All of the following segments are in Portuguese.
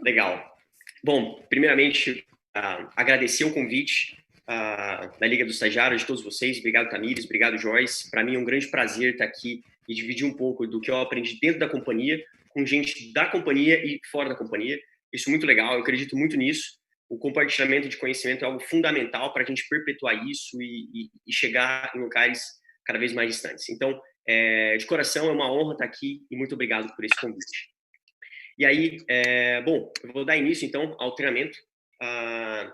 Legal. Bom, primeiramente, agradecer o convite da Liga dos Estagiários, de todos vocês. Obrigado, Tamires. Obrigado, Joyce. Para mim é um grande prazer estar aqui e dividir um pouco do que eu aprendi dentro da companhia, com gente da companhia e fora da companhia. Isso é muito legal, eu acredito muito nisso. O compartilhamento de conhecimento é algo fundamental para a gente perpetuar isso e chegar em lugares cada vez mais distantes. Então, de coração, é uma honra estar aqui e muito obrigado por esse convite. E aí, bom, eu vou dar início, então, ao treinamento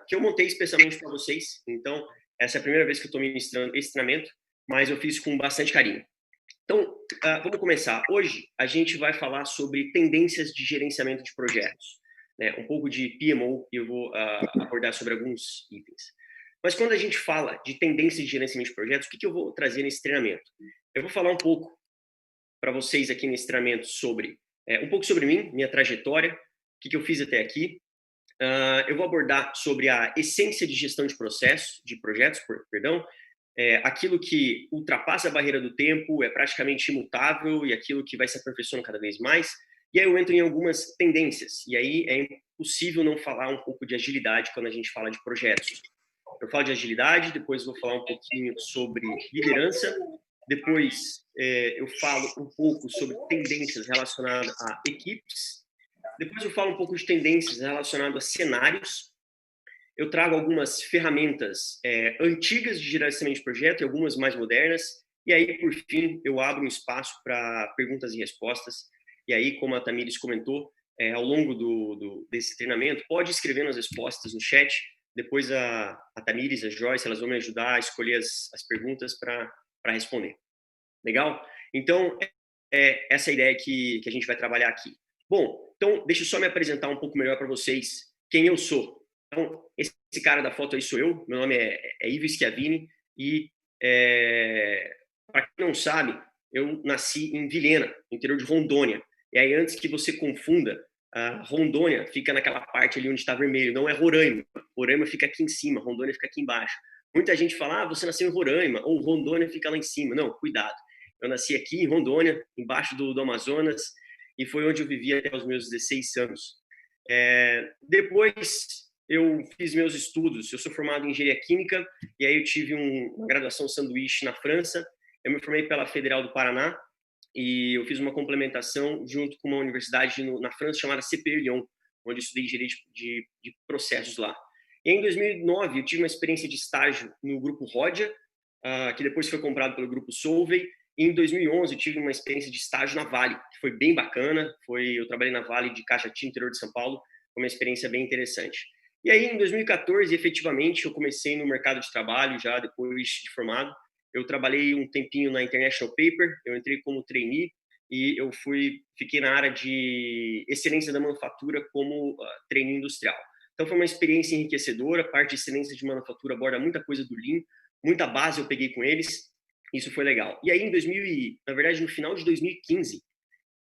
que eu montei especialmente para vocês. Então, essa é a primeira vez que eu estou ministrando esse treinamento, mas eu fiz com bastante carinho. Então, vamos começar. Hoje, a gente vai falar sobre tendências de gerenciamento de projetos, né? Um pouco de PMO, e eu vou abordar sobre alguns itens. Mas quando a gente fala de tendências de gerenciamento de projetos, o que eu vou trazer nesse treinamento? Eu vou falar um pouco para vocês aqui nesse treinamento sobre um pouco sobre mim, minha trajetória, o que eu fiz até aqui. Eu vou abordar sobre a essência de gestão de processos, de projetos, perdão, aquilo que ultrapassa a barreira do tempo, é praticamente imutável e aquilo que vai se aperfeiçoando cada vez mais. E aí eu entro em algumas tendências. E aí é impossível não falar um pouco de agilidade quando a gente fala de projetos. Eu falo de agilidade, depois vou falar um pouquinho sobre liderança, depois eu falo um pouco sobre tendências relacionadas a equipes, depois eu falo um pouco de tendências relacionadas a cenários, eu trago algumas ferramentas antigas de gerenciamento de projeto e algumas mais modernas, e aí, por fim, eu abro um espaço para perguntas e respostas. E aí, como a Tamires comentou, ao longo desse treinamento, pode escrever nas respostas no chat, depois a Tamires, a Joyce, elas vão me ajudar a escolher as perguntas para responder. Legal? Então, essa é a ideia que a gente vai trabalhar aqui. Bom, então, deixa eu só me apresentar um pouco melhor para vocês quem eu sou. Então, esse cara da foto aí sou eu, meu nome é Ivo Schiavini e, para quem não sabe, eu nasci em Vilhena, no interior de Rondônia. E aí, antes que você confunda, Rondônia fica naquela parte ali onde está vermelho, não é Roraima. Roraima fica aqui em cima, Rondônia fica aqui embaixo. Muita gente fala, você nasceu em Roraima, ou Rondônia fica lá em cima. Não, cuidado. Eu nasci aqui em Rondônia, embaixo do Amazonas, e foi onde eu vivi até os meus 16 anos. Depois eu fiz meus estudos, eu sou formado em engenharia química, e aí eu tive uma graduação sanduíche na França, eu me formei pela Federal do Paraná, e eu fiz uma complementação junto com uma universidade na França chamada CPE Lyon, onde eu estudei engenharia de processos lá. E em 2009 eu tive uma experiência de estágio no grupo Rodia, que depois foi comprado pelo grupo Solvay. E em 2011 eu tive uma experiência de estágio na Vale, que foi bem bacana. Eu trabalhei na Vale de Caxati, interior de São Paulo, foi uma experiência bem interessante. E aí em 2014, efetivamente, eu comecei no mercado de trabalho já depois de formado. Eu trabalhei um tempinho na International Paper, eu entrei como trainee e eu fiquei na área de excelência da manufatura como trainee industrial. Então foi uma experiência enriquecedora, a parte de excelência de manufatura aborda muita coisa do Lean, muita base eu peguei com eles, isso foi legal. E aí na verdade no final de 2015,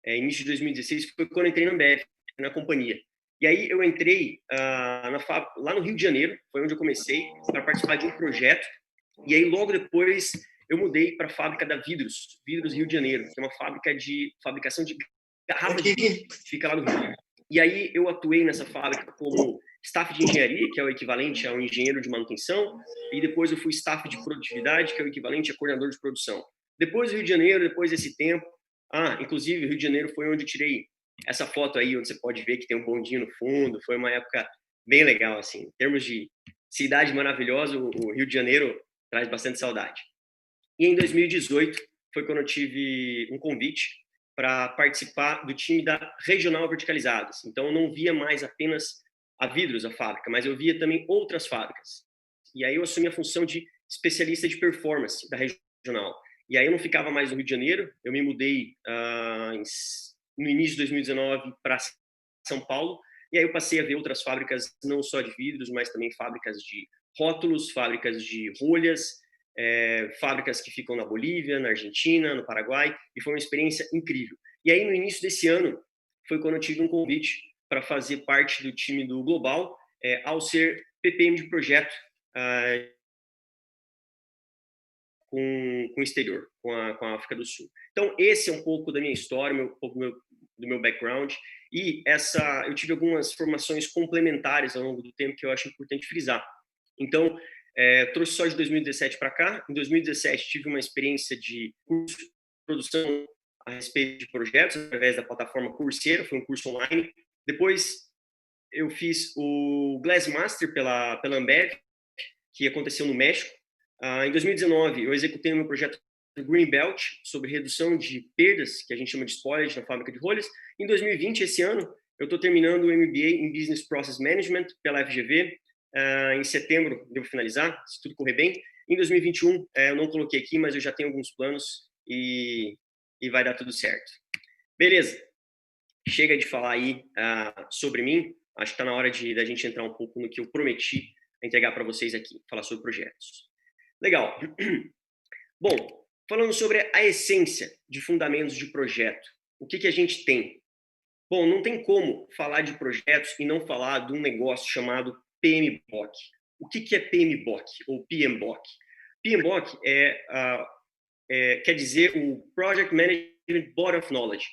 início de 2016, foi quando eu entrei na Ambev, na companhia. E aí eu entrei lá no Rio de Janeiro, foi onde eu comecei para participar de um projeto. E aí logo depois eu mudei para a fábrica da Vidros Rio de Janeiro, que é uma fábrica de fabricação de garrafas de vidro, fica lá no Rio. E aí eu atuei nessa fábrica como staff de engenharia, que é o equivalente a um engenheiro de manutenção, e depois eu fui staff de produtividade, que é o equivalente a coordenador de produção. Depois do Rio de Janeiro, depois desse tempo, inclusive o Rio de Janeiro foi onde eu tirei essa foto aí, onde você pode ver que tem um bondinho no fundo, foi uma época bem legal, assim, em termos de cidade maravilhosa, o Rio de Janeiro traz bastante saudade. E em 2018 foi quando eu tive um convite para participar do time da Regional Verticalizadas. Então eu não via mais apenas a Vidros, a fábrica, mas eu via também outras fábricas. E aí eu assumi a função de especialista de performance da Regional. E aí eu não ficava mais no Rio de Janeiro, eu me mudei no início de 2019 para São Paulo, e aí eu passei a ver outras fábricas, não só de vidros, mas também fábricas de rótulos, fábricas de rolhas, fábricas que ficam na Bolívia, na Argentina, no Paraguai, e foi uma experiência incrível. E aí, no início desse ano, foi quando eu tive um convite para fazer parte do time do Global, ao ser PPM de projeto com o exterior, com a África do Sul. Então, esse é um pouco da minha história, um pouco do meu background, E eu tive algumas formações complementares ao longo do tempo que eu acho importante frisar. Então, trouxe só de 2017 para cá. Em 2017, tive uma experiência de curso de produção a respeito de projetos, através da plataforma Coursera, foi um curso online. Depois, eu fiz o Glassmaster pela Ambev, que aconteceu no México. Em 2019, eu executei o meu projeto Greenbelt, sobre redução de perdas, que a gente chama de spoilage na fábrica de rolhas. Em 2020, esse ano, eu estou terminando o MBA em Business Process Management pela FGV. Em setembro, devo finalizar, se tudo correr bem. Em 2021, eu não coloquei aqui, mas eu já tenho alguns planos e vai dar tudo certo. Beleza. Chega de falar aí sobre mim. Acho que está na hora da gente entrar um pouco no que eu prometi entregar para vocês aqui, falar sobre projetos. Legal. Bom, falando sobre a essência de fundamentos de projeto, o que a gente tem? Bom, não tem como falar de projetos e não falar de um negócio chamado PMBOK. O que é PMBOK ou PMBOK? PMBOK quer dizer o Project Management Body of Knowledge.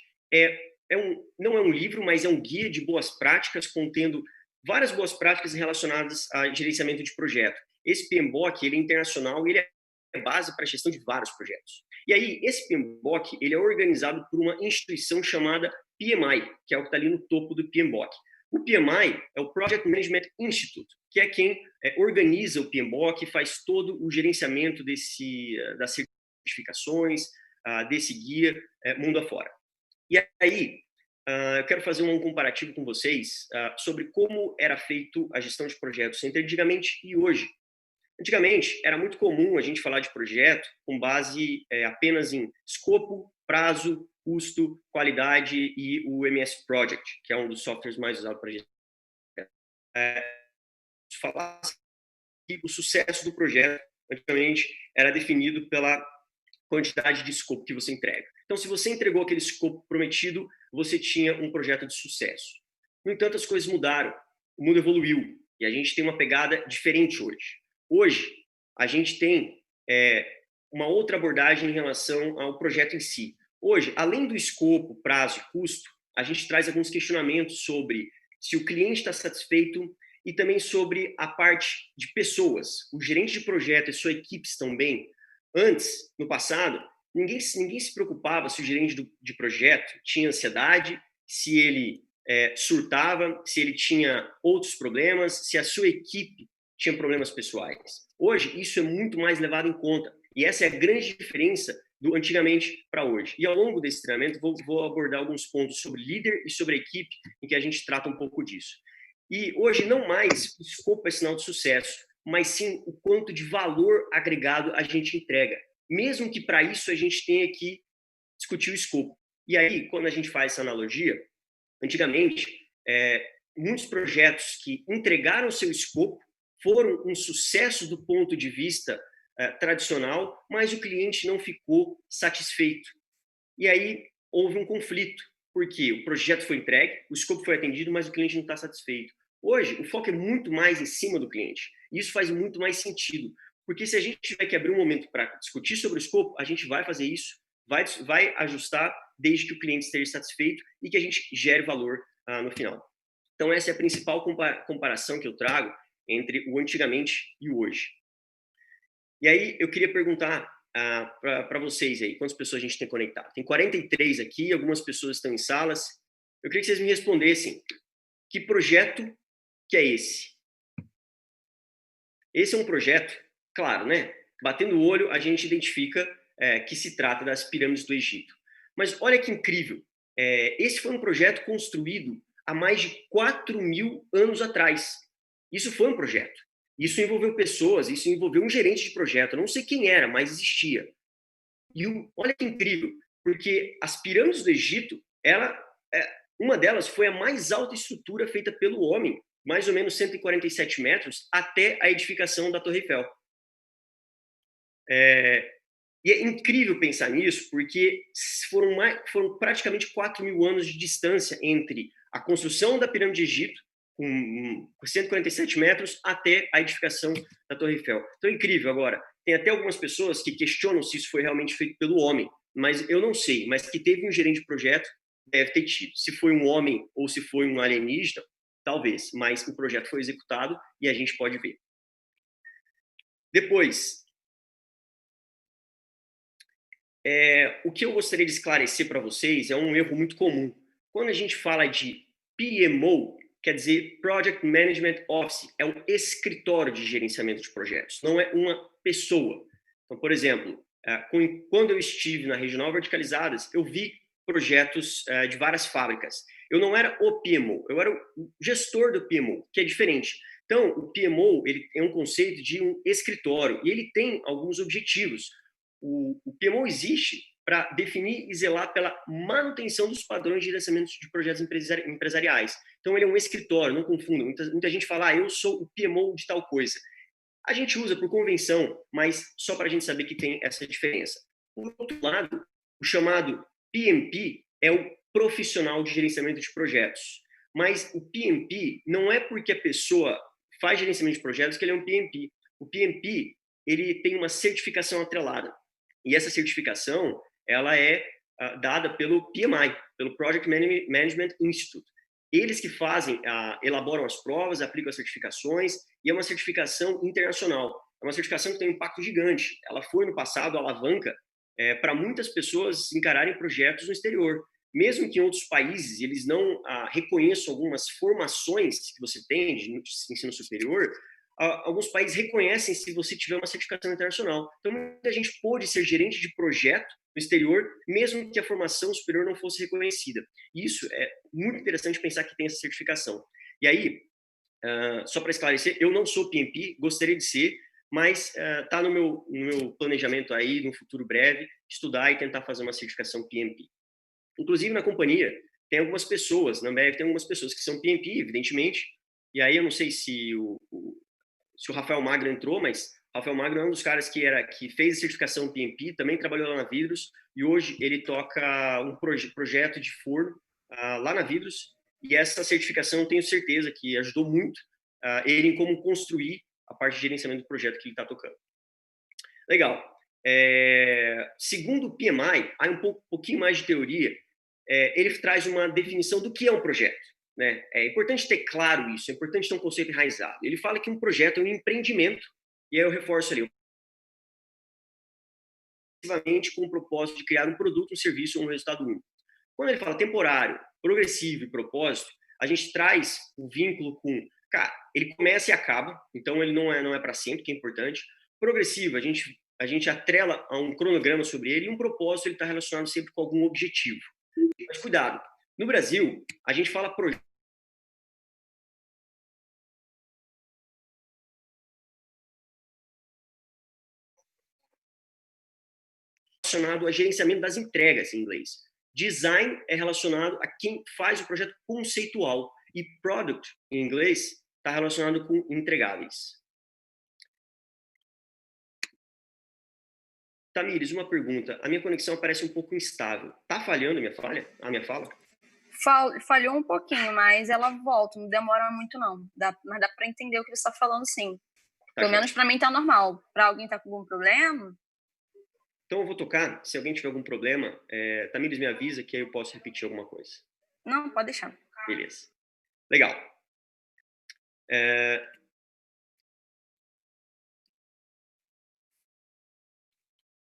Não é um livro, mas é um guia de boas práticas contendo várias boas práticas relacionadas a gerenciamento de projeto. Esse PMBOK, ele é internacional e ele é base para a gestão de vários projetos. E aí, esse PMBOK, ele é organizado por uma instituição chamada PMI, que é o que está ali no topo do PMBOK. O PMI é o Project Management Institute, que é quem organiza o PMBOK e faz todo o gerenciamento das certificações, desse guia mundo afora. E aí, eu quero fazer um comparativo com vocês sobre como era feito a gestão de projetos entre antigamente e hoje. Antigamente, era muito comum a gente falar de projeto com base apenas em escopo, prazo, custo, qualidade e o MS Project, que é um dos softwares mais usados para gestão. Falar que o sucesso do projeto, antigamente, era definido pela quantidade de escopo que você entrega. Então, se você entregou aquele escopo prometido, você tinha um projeto de sucesso. No entanto, as coisas mudaram, o mundo evoluiu e a gente tem uma pegada diferente hoje. Hoje, a gente tem uma outra abordagem em relação ao projeto em si. Hoje, além do escopo, prazo e custo, a gente traz alguns questionamentos sobre se o cliente está satisfeito e também sobre a parte de pessoas. O gerente de projeto e sua equipe estão bem? Antes, no passado, ninguém se preocupava se o gerente de projeto tinha ansiedade, se ele surtava, se ele tinha outros problemas, se a sua equipe tinha problemas pessoais. Hoje, isso é muito mais levado em conta. E essa é a grande diferença do antigamente para hoje. E ao longo desse treinamento, vou abordar alguns pontos sobre líder e sobre equipe, em que a gente trata um pouco disso. E hoje, não mais o escopo é sinal de sucesso, mas sim o quanto de valor agregado a gente entrega. Mesmo que para isso a gente tenha que discutir o escopo. E aí, quando a gente faz essa analogia, antigamente, muitos projetos que entregaram seu escopo foram um sucesso do ponto de vista tradicional, mas o cliente não ficou satisfeito. E aí houve um conflito, porque o projeto foi entregue, o escopo foi atendido, mas o cliente não está satisfeito. Hoje, o foco é muito mais em cima do cliente. E isso faz muito mais sentido. Porque se a gente tiver que abrir um momento para discutir sobre o escopo, a gente vai fazer isso, vai ajustar desde que o cliente esteja satisfeito e que a gente gere valor no final. Então, essa é a principal comparação que eu trago entre o antigamente e o hoje. E aí, eu queria perguntar para vocês aí, quantas pessoas a gente tem conectado? Tem 43 aqui, algumas pessoas estão em salas. Eu queria que vocês me respondessem, que projeto que é esse? Esse é um projeto, claro, né? Batendo o olho, a gente identifica que se trata das pirâmides do Egito. Mas olha que incrível, esse foi um projeto construído há mais de 4.000 anos atrás. Isso foi um projeto. Isso envolveu pessoas, isso envolveu um gerente de projeto. Eu não sei quem era, mas existia. E olha que incrível, porque as pirâmides do Egito, uma delas foi a mais alta estrutura feita pelo homem, mais ou menos 147 metros, até a edificação da Torre Eiffel. E é incrível pensar nisso, porque foram praticamente 4.000 anos de distância entre a construção da pirâmide de Egito, com 147 metros, até a edificação da Torre Eiffel. Então é incrível. Agora, tem até algumas pessoas que questionam se isso foi realmente feito pelo homem, mas eu não sei, mas que teve um gerente de projeto, deve ter tido. Se foi um homem ou se foi um alienígena, talvez, mas o projeto foi executado e a gente pode ver. Depois, o que eu gostaria de esclarecer para vocês é um erro muito comum. Quando a gente fala de PMO, quer dizer Project Management Office, é um escritório de gerenciamento de projetos, não é uma pessoa. Então, por exemplo, quando eu estive na Regional Verticalizadas, eu vi projetos de várias fábricas. Eu não era o PMO, eu era o gestor do PMO, que é diferente. Então, o PMO ele é um conceito de um escritório e ele tem alguns objetivos. O PMO existe para definir e zelar pela manutenção dos padrões de gerenciamento de projetos empresariais. Então, ele é um escritório, não confunda. Muita gente fala, eu sou o PMO de tal coisa. A gente usa por convenção, mas só para a gente saber que tem essa diferença. Por outro lado, o chamado PMP é o profissional de gerenciamento de projetos. Mas o PMP não é porque a pessoa faz gerenciamento de projetos que ele é um PMP. O PMP ele tem uma certificação atrelada. E essa certificação ela é dada pelo PMI, pelo Project Management Institute. Eles que fazem, elaboram as provas, aplicam as certificações, e é uma certificação internacional. É uma certificação que tem um impacto gigante. Ela foi, no passado, alavanca para muitas pessoas encararem projetos no exterior. Mesmo que em outros países eles não reconheçam algumas formações que você tem de ensino superior, alguns países reconhecem se você tiver uma certificação internacional. Então, muita gente pode ser gerente de projeto no exterior, mesmo que a formação superior não fosse reconhecida. E isso é muito interessante pensar que tem essa certificação. E aí, só para esclarecer, eu não sou PMP, gostaria de ser, mas está no meu planejamento aí, no futuro breve, estudar e tentar fazer uma certificação PMP. Inclusive, na companhia, tem algumas pessoas, na Ambev tem algumas pessoas que são PMP, evidentemente, e aí eu não sei se o Rafael Magro entrou, mas Rafael Magro é um dos caras que fez a certificação PMP, também trabalhou lá na Vidros, e hoje ele toca um projeto de forno lá na Vidros, e essa certificação tenho certeza que ajudou muito ele em como construir a parte de gerenciamento do projeto que ele está tocando. Legal. Segundo o PMI, há um pouquinho mais de teoria, ele traz uma definição do que é um projeto. Né? É importante ter claro isso, é importante ter um conceito enraizado. Ele fala que um projeto é um empreendimento, e aí eu reforço ali, com o propósito de criar um produto, um serviço ou um resultado único. Quando ele fala temporário, progressivo e propósito, a gente traz o vínculo com, cara, ele começa e acaba, então ele não é para sempre, que é importante. Progressivo, a gente atrela a um cronograma sobre ele, e um propósito ele está relacionado sempre com algum objetivo. Mas cuidado, no Brasil, a gente fala projeto relacionado a gerenciamento das entregas em inglês. Design é relacionado a quem faz o projeto conceitual. E product, em inglês, está relacionado com entregáveis. Tamires, uma pergunta. A minha conexão parece um pouco instável. Tá falhando a minha fala? Falhou um pouquinho, mas ela volta. Não demora muito, não. Mas dá para entender o que você está falando, sim. Tá, Pelo menos para mim tá normal. Para alguém tá com algum problema? Então eu vou tocar. Se alguém tiver algum problema, Tamires me avisa que aí eu posso repetir alguma coisa. Não, pode deixar. Beleza. Legal.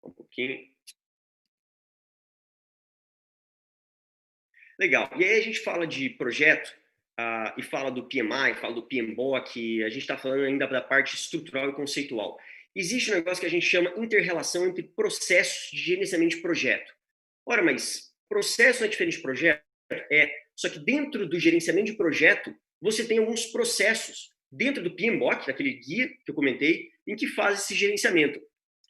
Um pouquinho. Legal. E aí a gente fala de projeto e fala do PMI, fala do PMBOK, a gente está falando ainda da parte estrutural e conceitual. Existe um negócio que a gente chama inter-relação entre processos de gerenciamento de projeto. Ora, mas processo não é diferente de projeto? Só que dentro do gerenciamento de projeto, você tem alguns processos dentro do PMBOK, daquele guia que eu comentei, em que faz esse gerenciamento.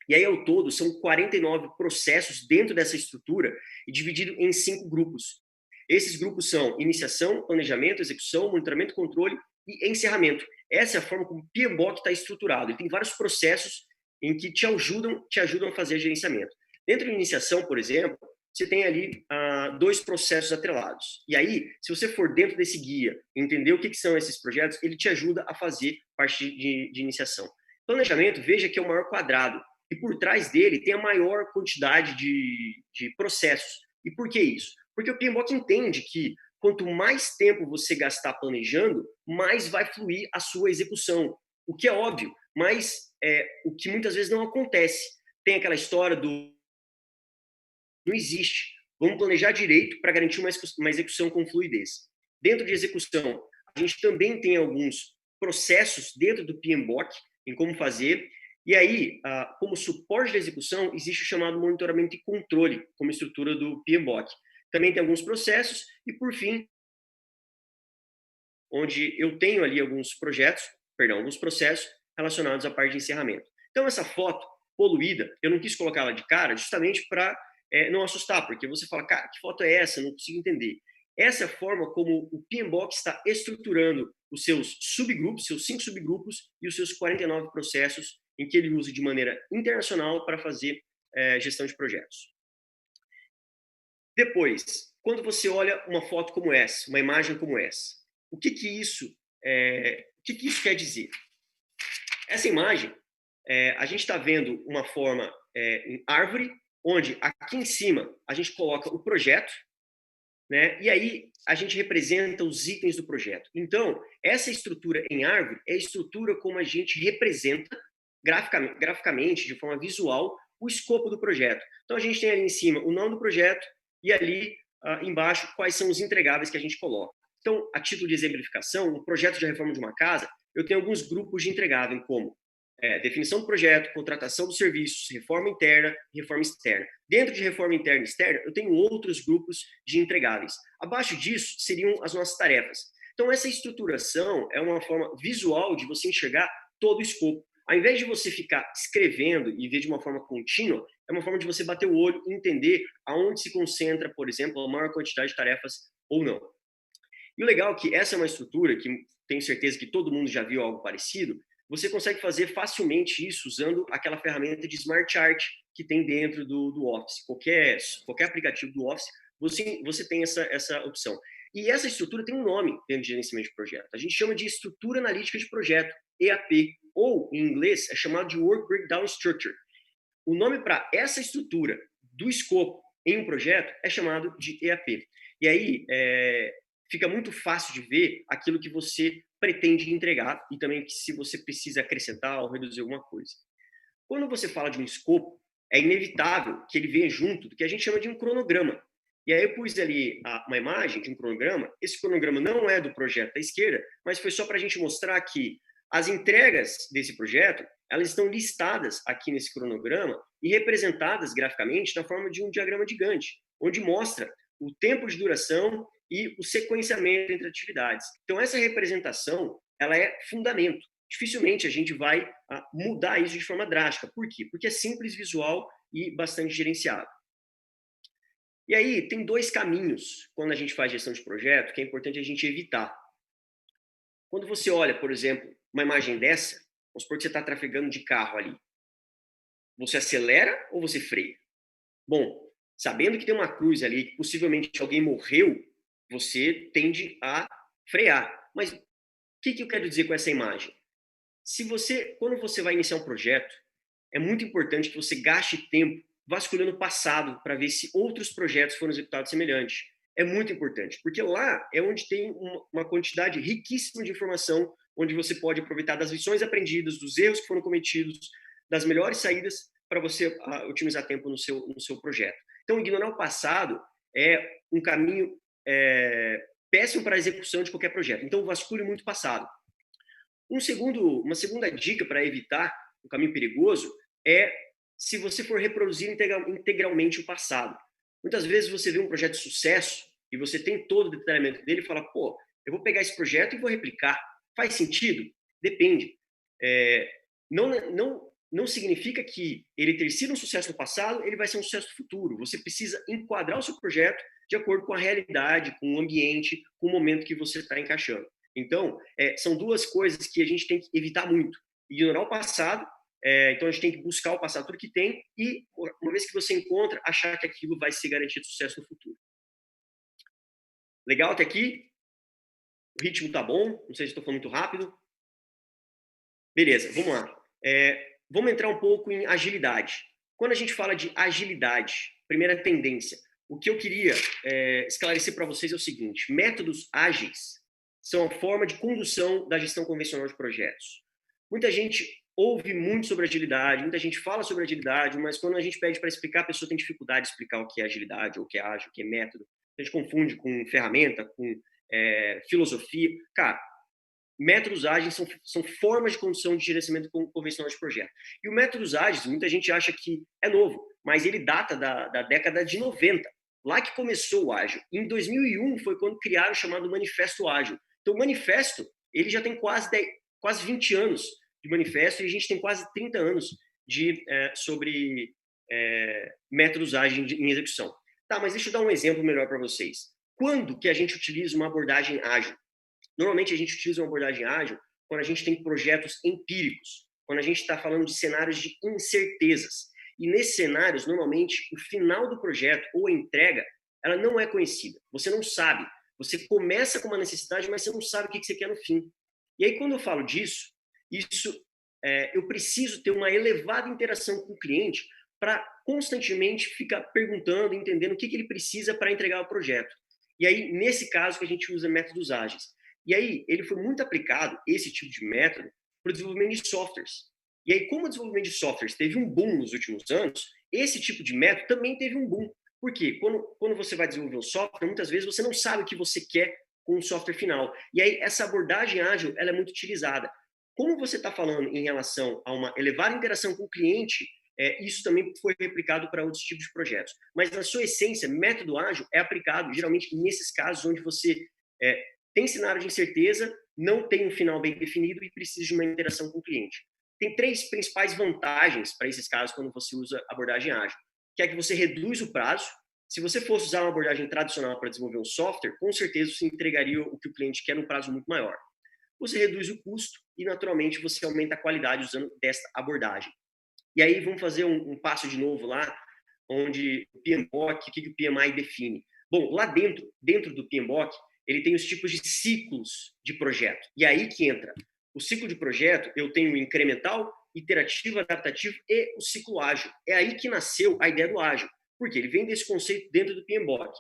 E aí, ao todo, são 49 processos dentro dessa estrutura e dividido em 5 grupos. Esses grupos são iniciação, planejamento, execução, monitoramento, controle e encerramento. Essa é a forma como o PMBOK está estruturado. Ele tem vários processos em que te ajudam a fazer gerenciamento. Dentro da iniciação, por exemplo, você tem ali 2 processos atrelados. E aí, se você for dentro desse guia, entender o que são esses projetos, ele te ajuda a fazer parte de iniciação. Planejamento, veja que é o maior quadrado. E por trás dele tem a maior quantidade de processos. E por que isso? Porque o PMBOK entende que quanto mais tempo você gastar planejando, mais vai fluir a sua execução. O que é óbvio, mas o que muitas vezes não acontece. Tem aquela história do não existe. Vamos planejar direito para garantir uma execução com fluidez. Dentro de execução, a gente também tem alguns processos dentro do PMBOK em como fazer. E aí, como suporte da execução, existe o chamado monitoramento e controle como estrutura do PMBOK. Também tem alguns processos e, por fim, onde eu tenho ali alguns processos relacionados à parte de encerramento. Então, essa foto poluída, eu não quis colocar ela de cara justamente para não assustar, porque você fala, cara, que foto é essa? Eu não consigo entender. Essa é a forma como o PMBOK está estruturando os seus subgrupos, seus 5 subgrupos e os seus 49 processos em que ele usa de maneira internacional para fazer gestão de projetos. Depois, quando você olha uma foto como essa, uma imagem como essa, o que isso quer dizer? Essa imagem, a gente está vendo uma forma em árvore, onde aqui em cima a gente coloca o projeto, né? E aí a gente representa os itens do projeto. Então, essa estrutura em árvore é a estrutura como a gente representa graficamente, de forma visual, o escopo do projeto. Então, a gente tem ali em cima o nome do projeto e ali embaixo quais são os entregáveis que a gente coloca. Então, a título de exemplificação, no projeto de reforma de uma casa, eu tenho alguns grupos de entregável, como definição do projeto, contratação dos serviços, reforma interna e reforma externa. Dentro de reforma interna e externa, eu tenho outros grupos de entregáveis. Abaixo disso, seriam as nossas tarefas. Então, essa estruturação é uma forma visual de você enxergar todo o escopo. Ao invés de você ficar escrevendo e ver de uma forma contínua, é uma forma de você bater o olho e entender aonde se concentra, por exemplo, a maior quantidade de tarefas ou não. E o legal é que essa é uma estrutura que tenho certeza que todo mundo já viu algo parecido. Você consegue fazer facilmente isso usando aquela ferramenta de Smart Chart que tem dentro do Office. Qualquer aplicativo do Office, você tem essa opção. E essa estrutura tem um nome dentro de gerenciamento de projeto. A gente chama de estrutura analítica de projeto, EAP, ou em inglês é chamado de Work Breakdown Structure. O nome para essa estrutura do escopo em um projeto é chamado de EAP. E aí fica muito fácil de ver aquilo que você pretende entregar e também se você precisa acrescentar ou reduzir alguma coisa. Quando você fala de um escopo, é inevitável que ele venha junto do que a gente chama de um cronograma. E aí eu pus ali uma imagem de um cronograma. Esse cronograma não é do projeto da esquerda, mas foi só para a gente mostrar que as entregas desse projeto, elas estão listadas aqui nesse cronograma e representadas graficamente na forma de um diagrama de Gantt, onde mostra o tempo de duração e o sequenciamento entre atividades. Então, essa representação, ela é fundamento. Dificilmente a gente vai mudar isso de forma drástica. Por quê? Porque é simples, visual e bastante gerenciável. E aí, tem 2 caminhos quando a gente faz gestão de projeto que é importante a gente evitar. Quando você olha, por exemplo, uma imagem dessa, vamos supor que você está trafegando de carro ali. Você acelera ou você freia? Bom, sabendo que tem uma cruz ali, que possivelmente alguém morreu, você tende a frear. Mas o que eu quero dizer com essa imagem? Quando você vai iniciar um projeto, é muito importante que você gaste tempo vasculhando o passado para ver se outros projetos foram executados semelhantes. É muito importante, porque lá é onde tem uma quantidade riquíssima de informação, onde você pode aproveitar das lições aprendidas, dos erros que foram cometidos, das melhores saídas para você otimizar tempo no seu projeto. Então, ignorar o passado é um caminho péssimo para a execução de qualquer projeto. Então, vasculhe muito o passado. Uma segunda dica para evitar um caminho perigoso é se você for reproduzir integralmente o passado. Muitas vezes você vê um projeto de sucesso e você tem todo o detalhamento dele e fala, pô, eu vou pegar esse projeto e vou replicar. Faz sentido? Depende. Não significa que ele ter sido um sucesso no passado, ele vai ser um sucesso no futuro. Você precisa enquadrar o seu projeto de acordo com a realidade, com o ambiente, com o momento que você está encaixando. Então, são 2 coisas que a gente tem que evitar muito. Ignorar o passado, então a gente tem que buscar o passado, tudo que tem, e uma vez que você encontra, achar que aquilo vai ser garantido sucesso no futuro. Legal até aqui? O ritmo tá bom? Não sei se estou falando muito rápido. Beleza, vamos lá. Vamos entrar um pouco em agilidade. Quando a gente fala de agilidade, primeira tendência, o que eu queria esclarecer para vocês é o seguinte: métodos ágeis são a forma de condução da gestão convencional de projetos. Muita gente ouve muito sobre agilidade, muita gente fala sobre agilidade, mas quando a gente pede para explicar, a pessoa tem dificuldade de explicar o que é agilidade, ou o que é ágil, o que é método. A gente confunde com ferramenta, com filosofia. Cara, métodos ágeis são formas de condução de gerenciamento convencional de projeto. E o métodos ágeis, muita gente acha que é novo, mas ele data da década de 90. Lá que começou o ágil. Em 2001 foi quando criaram o chamado Manifesto Ágil. Então, o manifesto, ele já tem quase 20 anos de manifesto e a gente tem quase 30 anos sobre métodos ágeis em execução. Tá, mas deixa eu dar um exemplo melhor para vocês. Quando que a gente utiliza uma abordagem ágil? Normalmente a gente utiliza uma abordagem ágil quando a gente tem projetos empíricos, quando a gente está falando de cenários de incertezas. E nesses cenários, normalmente, o final do projeto ou a entrega, ela não é conhecida. Você não sabe. Você começa com uma necessidade, mas você não sabe o que você quer no fim. E aí, quando eu falo disso, eu preciso ter uma elevada interação com o cliente para constantemente ficar perguntando, entendendo o que ele precisa para entregar o projeto. E aí, nesse caso, que a gente usa métodos ágeis. E aí, ele foi muito aplicado, esse tipo de método, para o desenvolvimento de softwares. E aí, como o desenvolvimento de softwares teve um boom nos últimos anos, esse tipo de método também teve um boom. Por quê? Quando você vai desenvolver um software, muitas vezes você não sabe o que você quer com o software final. E aí, essa abordagem ágil, ela é muito utilizada. Como você está falando em relação a uma elevada interação com o cliente, isso também foi replicado para outros tipos de projetos. Mas, na sua essência, método ágil é aplicado, geralmente, nesses casos onde você tem cenário de incerteza, não tem um final bem definido e precisa de uma interação com o cliente. Tem 3 principais vantagens para esses casos quando você usa abordagem ágil, que é que você reduz o prazo. Se você fosse usar uma abordagem tradicional para desenvolver um software, com certeza você entregaria o que o cliente quer num prazo muito maior. Você reduz o custo e, naturalmente, você aumenta a qualidade usando desta abordagem. E aí vamos fazer um passo de novo lá, onde o PMBOK, o que o PMI define? Bom, lá dentro do PMBOK, ele tem os tipos de ciclos de projeto. E aí que entra. O ciclo de projeto, eu tenho o incremental, iterativo, adaptativo e o ciclo ágil. É aí que nasceu a ideia do ágil. Porque ele vem desse conceito dentro do PMBOK.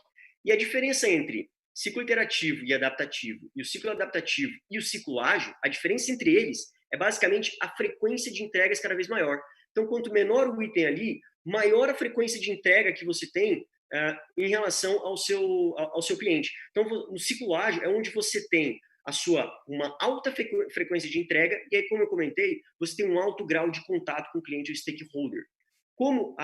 E a diferença entre ciclo iterativo e adaptativo, e o ciclo adaptativo e o ciclo ágil, a diferença entre eles é basicamente a frequência de entregas cada vez maior. Então, quanto menor o item ali, maior a frequência de entrega que você tem em relação ao seu cliente. Então, no ciclo ágil é onde você tem uma alta frequência de entrega e aí, como eu comentei, você tem um alto grau de contato com o cliente, o stakeholder. Como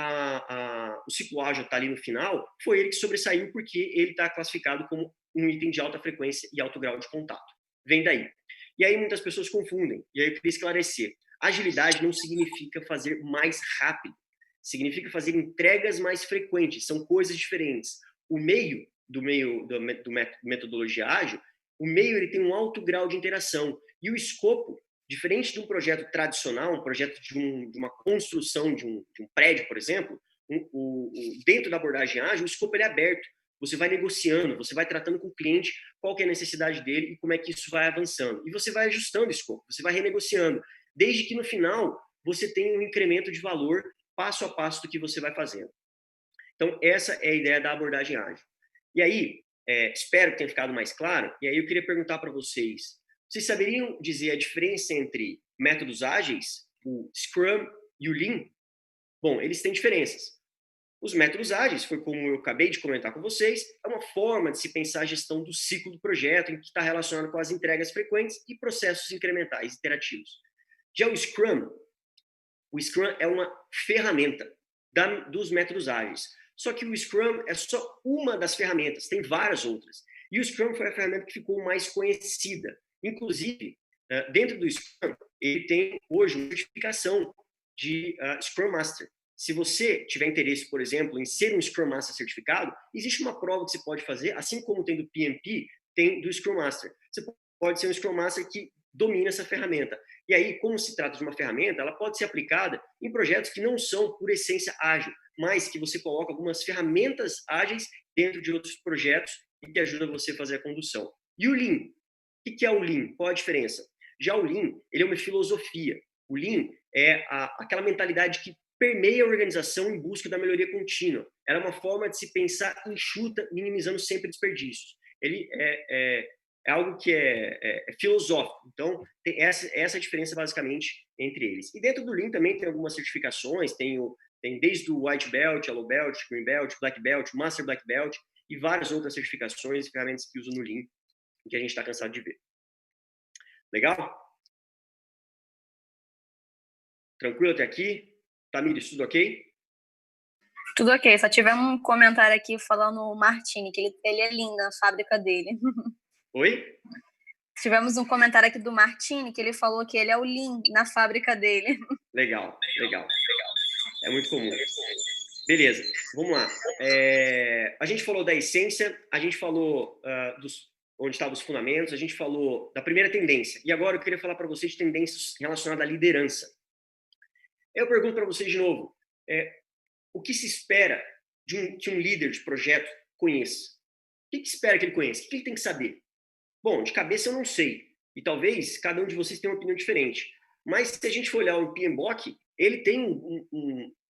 o ciclo ágil está ali no final, foi ele que sobressaiu porque ele está classificado como um item de alta frequência e alto grau de contato. Vem daí. E aí muitas pessoas confundem. E aí eu queria esclarecer. Agilidade não significa fazer mais rápido. Significa fazer entregas mais frequentes. São coisas diferentes. O meio do metodologia ágil, o meio ele tem um alto grau de interação. E o escopo, diferente de um projeto tradicional, um projeto de uma construção de um prédio, por exemplo, dentro da abordagem ágil, o escopo ele é aberto. Você vai negociando, você vai tratando com o cliente qual que é a necessidade dele e como é que isso vai avançando. E você vai ajustando o escopo, você vai renegociando, desde que no final você tenha um incremento de valor passo a passo do que você vai fazendo. Então, essa é a ideia da abordagem ágil. E aí, espero que tenha ficado mais claro, e aí eu queria perguntar para vocês, vocês saberiam dizer a diferença entre métodos ágeis, o Scrum e o Lean? Bom, eles têm diferenças. Os métodos ágeis, foi como eu acabei de comentar com vocês, é uma forma de se pensar a gestão do ciclo do projeto, em que está relacionado com as entregas frequentes e processos incrementais iterativos. Já o Scrum é uma ferramenta dos métodos ágeis. Só que o Scrum é só uma das ferramentas, tem várias outras. E o Scrum foi a ferramenta que ficou mais conhecida. Inclusive, dentro do Scrum, ele tem hoje uma certificação de Scrum Master. Se você tiver interesse, por exemplo, em ser um Scrum Master certificado, existe uma prova que você pode fazer, assim como tem do PMP, tem do Scrum Master. Você pode ser um Scrum Master que domina essa ferramenta. E aí, como se trata de uma ferramenta, ela pode ser aplicada em projetos que não são, por essência, ágil, mas que você coloca algumas ferramentas ágeis dentro de outros projetos e que ajuda você a fazer a condução. E o Lean? O que é o Lean? Qual a diferença? Já o Lean, ele é uma filosofia. O Lean é aquela mentalidade que permeia a organização em busca da melhoria contínua. ela é uma forma de se pensar enxuta, minimizando sempre desperdícios. Ele é algo que é filosófico. Então, tem essa diferença, basicamente, entre eles. E dentro do Lean também tem algumas certificações, tem desde o White Belt, Yellow Belt, Green Belt, Black Belt, Master Black Belt, e várias outras certificações e ferramentas que usam no Lean, que a gente está cansado de ver. Legal? Tranquilo até aqui? Tamires, tudo ok? Tudo ok, só tivemos um comentário aqui falando o Martini, que ele é lindo na fábrica dele. Oi? Tivemos um comentário aqui do Martini, que ele falou que ele é o Lean na fábrica dele. Legal, legal. É muito comum. Beleza, vamos lá. A gente falou da essência, a gente falou onde estavam os fundamentos, a gente falou da primeira tendência. E agora eu queria falar para vocês de tendências relacionadas à liderança. Eu pergunto para vocês de novo, o que se espera que um líder de projeto conheça? O que espera que ele conheça? O que ele tem que saber? Bom, de cabeça eu não sei. E talvez cada um de vocês tenha uma opinião diferente. Mas se a gente for olhar o PMBOK, ele tem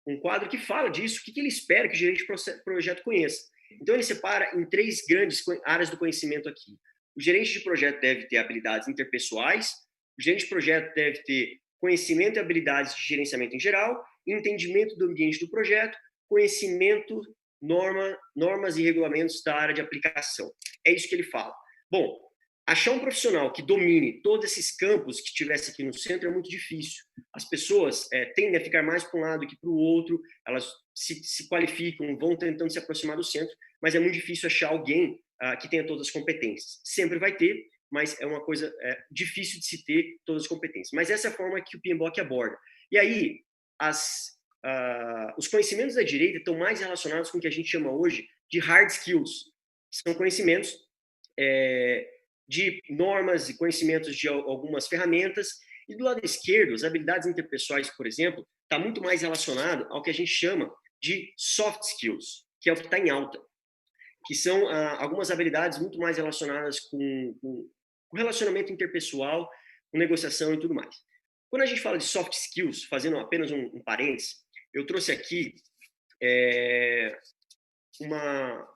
um quadro que fala disso, o que ele espera que o gerente de projeto conheça. Então ele separa em 3 grandes áreas do conhecimento aqui. O gerente de projeto deve ter habilidades interpessoais, o gerente de projeto deve ter conhecimento e habilidades de gerenciamento em geral, entendimento do ambiente do projeto, conhecimento, normas e regulamentos da área de aplicação. É isso que ele fala. Bom, achar um profissional que domine todos esses campos que estivesse aqui no centro é muito difícil. As pessoas tendem a ficar mais para um lado que para o outro, elas se qualificam, vão tentando se aproximar do centro, mas é muito difícil achar alguém que tenha todas as competências. Sempre vai ter, mas é uma coisa difícil de se ter todas as competências. Mas essa é a forma que o PMBOK aborda. E aí, os conhecimentos da direita estão mais relacionados com o que a gente chama hoje de hard skills. São conhecimentos de normas e conhecimentos de algumas ferramentas. E do lado esquerdo, as habilidades interpessoais, por exemplo, está muito mais relacionado ao que a gente chama de soft skills, que é o que está em alta, que são algumas habilidades muito mais relacionadas com relacionamento interpessoal, com negociação e tudo mais. Quando a gente fala de soft skills, fazendo apenas um parênteses, eu trouxe aqui uma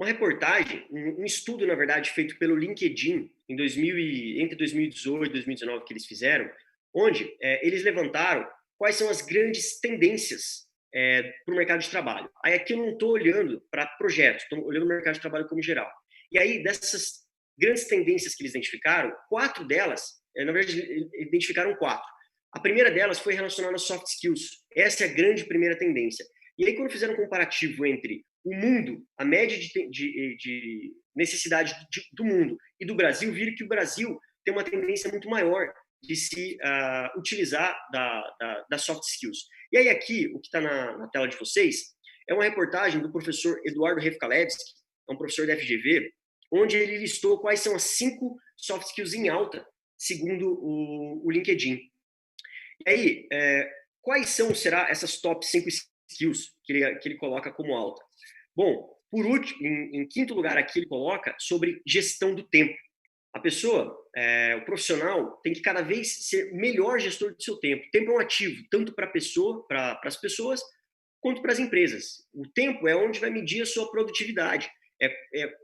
reportagem, um estudo, na verdade, feito pelo LinkedIn entre 2018 e 2019 que eles fizeram, onde eles levantaram quais são as grandes tendências para o mercado de trabalho. Aí aqui eu não estou olhando para projetos, estou olhando o mercado de trabalho como geral. E aí, dessas grandes tendências que eles identificaram, 4 delas, na verdade, identificaram 4. A primeira delas foi relacionada a soft skills. Essa é a grande primeira tendência. E aí, quando fizeram um comparativo entre o mundo, a média de necessidade do mundo e do Brasil, viram que o Brasil tem uma tendência muito maior de se utilizar da soft skills. E aí aqui, o que está na tela de vocês, é uma reportagem do professor Eduardo Refkalevski, é um professor da FGV, onde ele listou quais são as 5 soft skills em alta, segundo o LinkedIn. E aí, quais será essas top 5 skills que ele coloca como alta? Bom, por último, em quinto lugar aqui ele coloca sobre gestão do tempo. A pessoa, o profissional, tem que cada vez ser melhor gestor do seu tempo. O tempo é um ativo, tanto para as pessoas, quanto para as empresas. O tempo é onde vai medir a sua produtividade.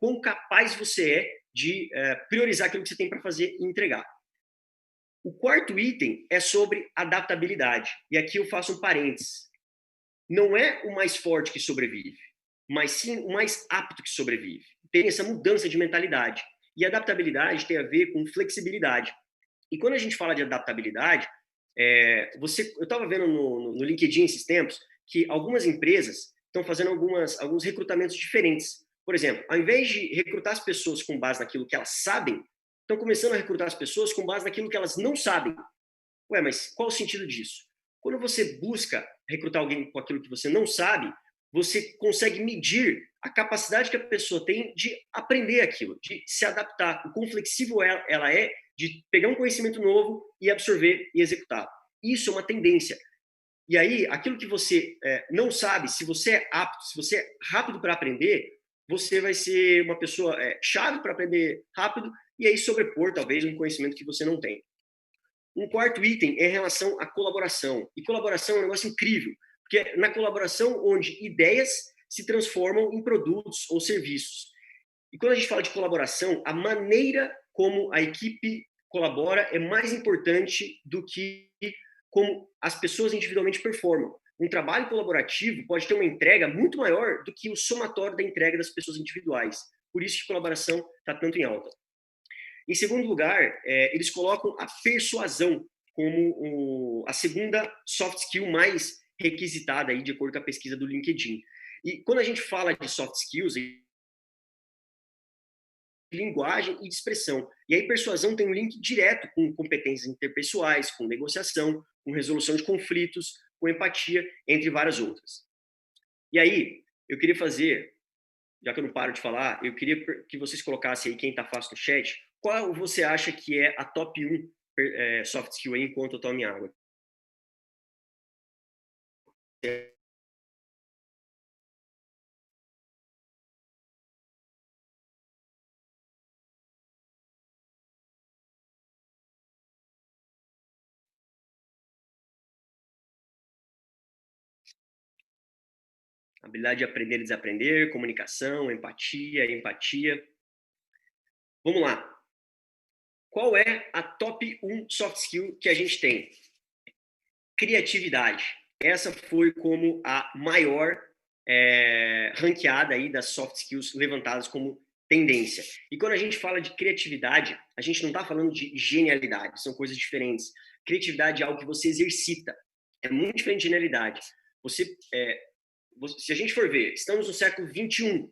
Quão capaz você é de priorizar aquilo que você tem para fazer e entregar. O quarto item é sobre adaptabilidade. E aqui eu faço um parênteses. Não é o mais forte que sobrevive, mas sim o mais apto que sobrevive. Tem essa mudança de mentalidade. E adaptabilidade tem a ver com flexibilidade. E quando a gente fala de adaptabilidade, eu estava vendo no LinkedIn esses tempos que algumas empresas estão fazendo alguns recrutamentos diferentes. Por exemplo, ao invés de recrutar as pessoas com base naquilo que elas sabem, estão começando a recrutar as pessoas com base naquilo que elas não sabem. Ué, mas qual o sentido disso? Quando você busca recrutar alguém com aquilo que você não sabe, você consegue medir a capacidade que a pessoa tem de aprender aquilo, de se adaptar, o quão flexível ela é de pegar um conhecimento novo e absorver e executar. Isso é uma tendência. E aí, aquilo que você não sabe, se você é apto, se você é rápido para aprender, você vai ser uma pessoa chave para aprender rápido e aí sobrepor, talvez, um conhecimento que você não tem. Um quarto item é em relação à colaboração. E colaboração é um negócio incrível, porque na colaboração onde ideias se transformam em produtos ou serviços. E quando a gente fala de colaboração, a maneira como a equipe colabora é mais importante do que como as pessoas individualmente performam. Um trabalho colaborativo pode ter uma entrega muito maior do que o somatório da entrega das pessoas individuais. Por isso que colaboração está tanto em alta. Em segundo lugar, eles colocam a persuasão como a segunda soft skill mais requisitada aí, de acordo com a pesquisa do LinkedIn. E quando a gente fala de soft skills, linguagem e de expressão. E aí persuasão tem um link direto com competências interpessoais, com negociação, com resolução de conflitos, com empatia, entre várias outras. E aí, eu queria fazer, já que eu não paro de falar, eu queria que vocês colocassem aí, quem está fácil no chat, qual você acha que é a top 1 soft skill aí, enquanto eu tomo minha água? Habilidade de aprender e desaprender, comunicação, empatia. Vamos lá. Qual é a top 1 soft skill que a gente tem? Criatividade. Essa foi como a maior ranqueada aí das soft skills levantadas como tendência. E quando a gente fala de criatividade, a gente não está falando de genialidade, são coisas diferentes. Criatividade é algo que você exercita. É muito diferente de genialidade. Se a gente for ver, estamos no século XXI,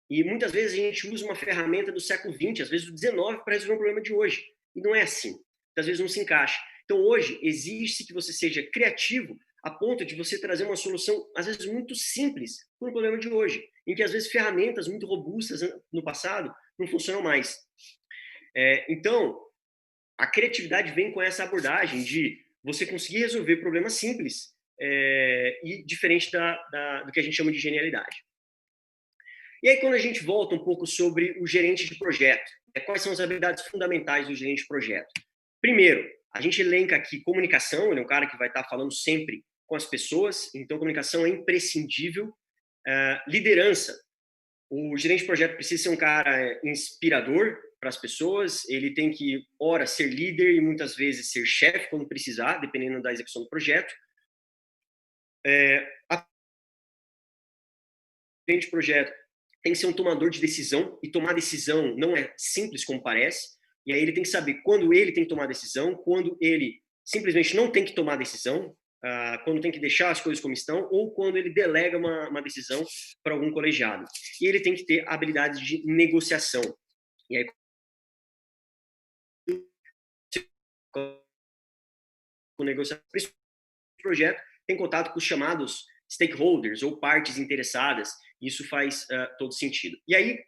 e muitas vezes a gente usa uma ferramenta do século XX, às vezes do XIX, para resolver um problema de hoje. E não é assim. Muitas vezes não se encaixa. Então, hoje, exige que você seja criativo a ponto de você trazer uma solução, às vezes, muito simples para o problema de hoje, em que, às vezes, ferramentas muito robustas no passado não funcionam mais. Então, a criatividade vem com essa abordagem de você conseguir resolver problemas simples e diferente do que a gente chama de genialidade. E aí, quando a gente volta um pouco sobre o gerente de projeto, quais são as habilidades fundamentais do gerente de projeto? Primeiro, a gente elenca aqui comunicação, ele é um cara que vai estar falando sempre com as pessoas, então comunicação é imprescindível. Liderança, o gerente de projeto precisa ser um cara inspirador para as pessoas, ele tem que, ora, ser líder e muitas vezes ser chefe quando precisar, dependendo da execução do projeto. A gerente de projeto tem que ser um tomador de decisão, e tomar decisão não é simples como parece, e aí ele tem que saber quando ele tem que tomar decisão, quando ele simplesmente não tem que tomar decisão, quando tem que deixar as coisas como estão, ou quando ele delega uma decisão para algum colegiado. E ele tem que ter habilidades de negociação. E aí, com negociação, projeto tem contato com os chamados stakeholders ou partes interessadas. Isso faz todo sentido. E aí,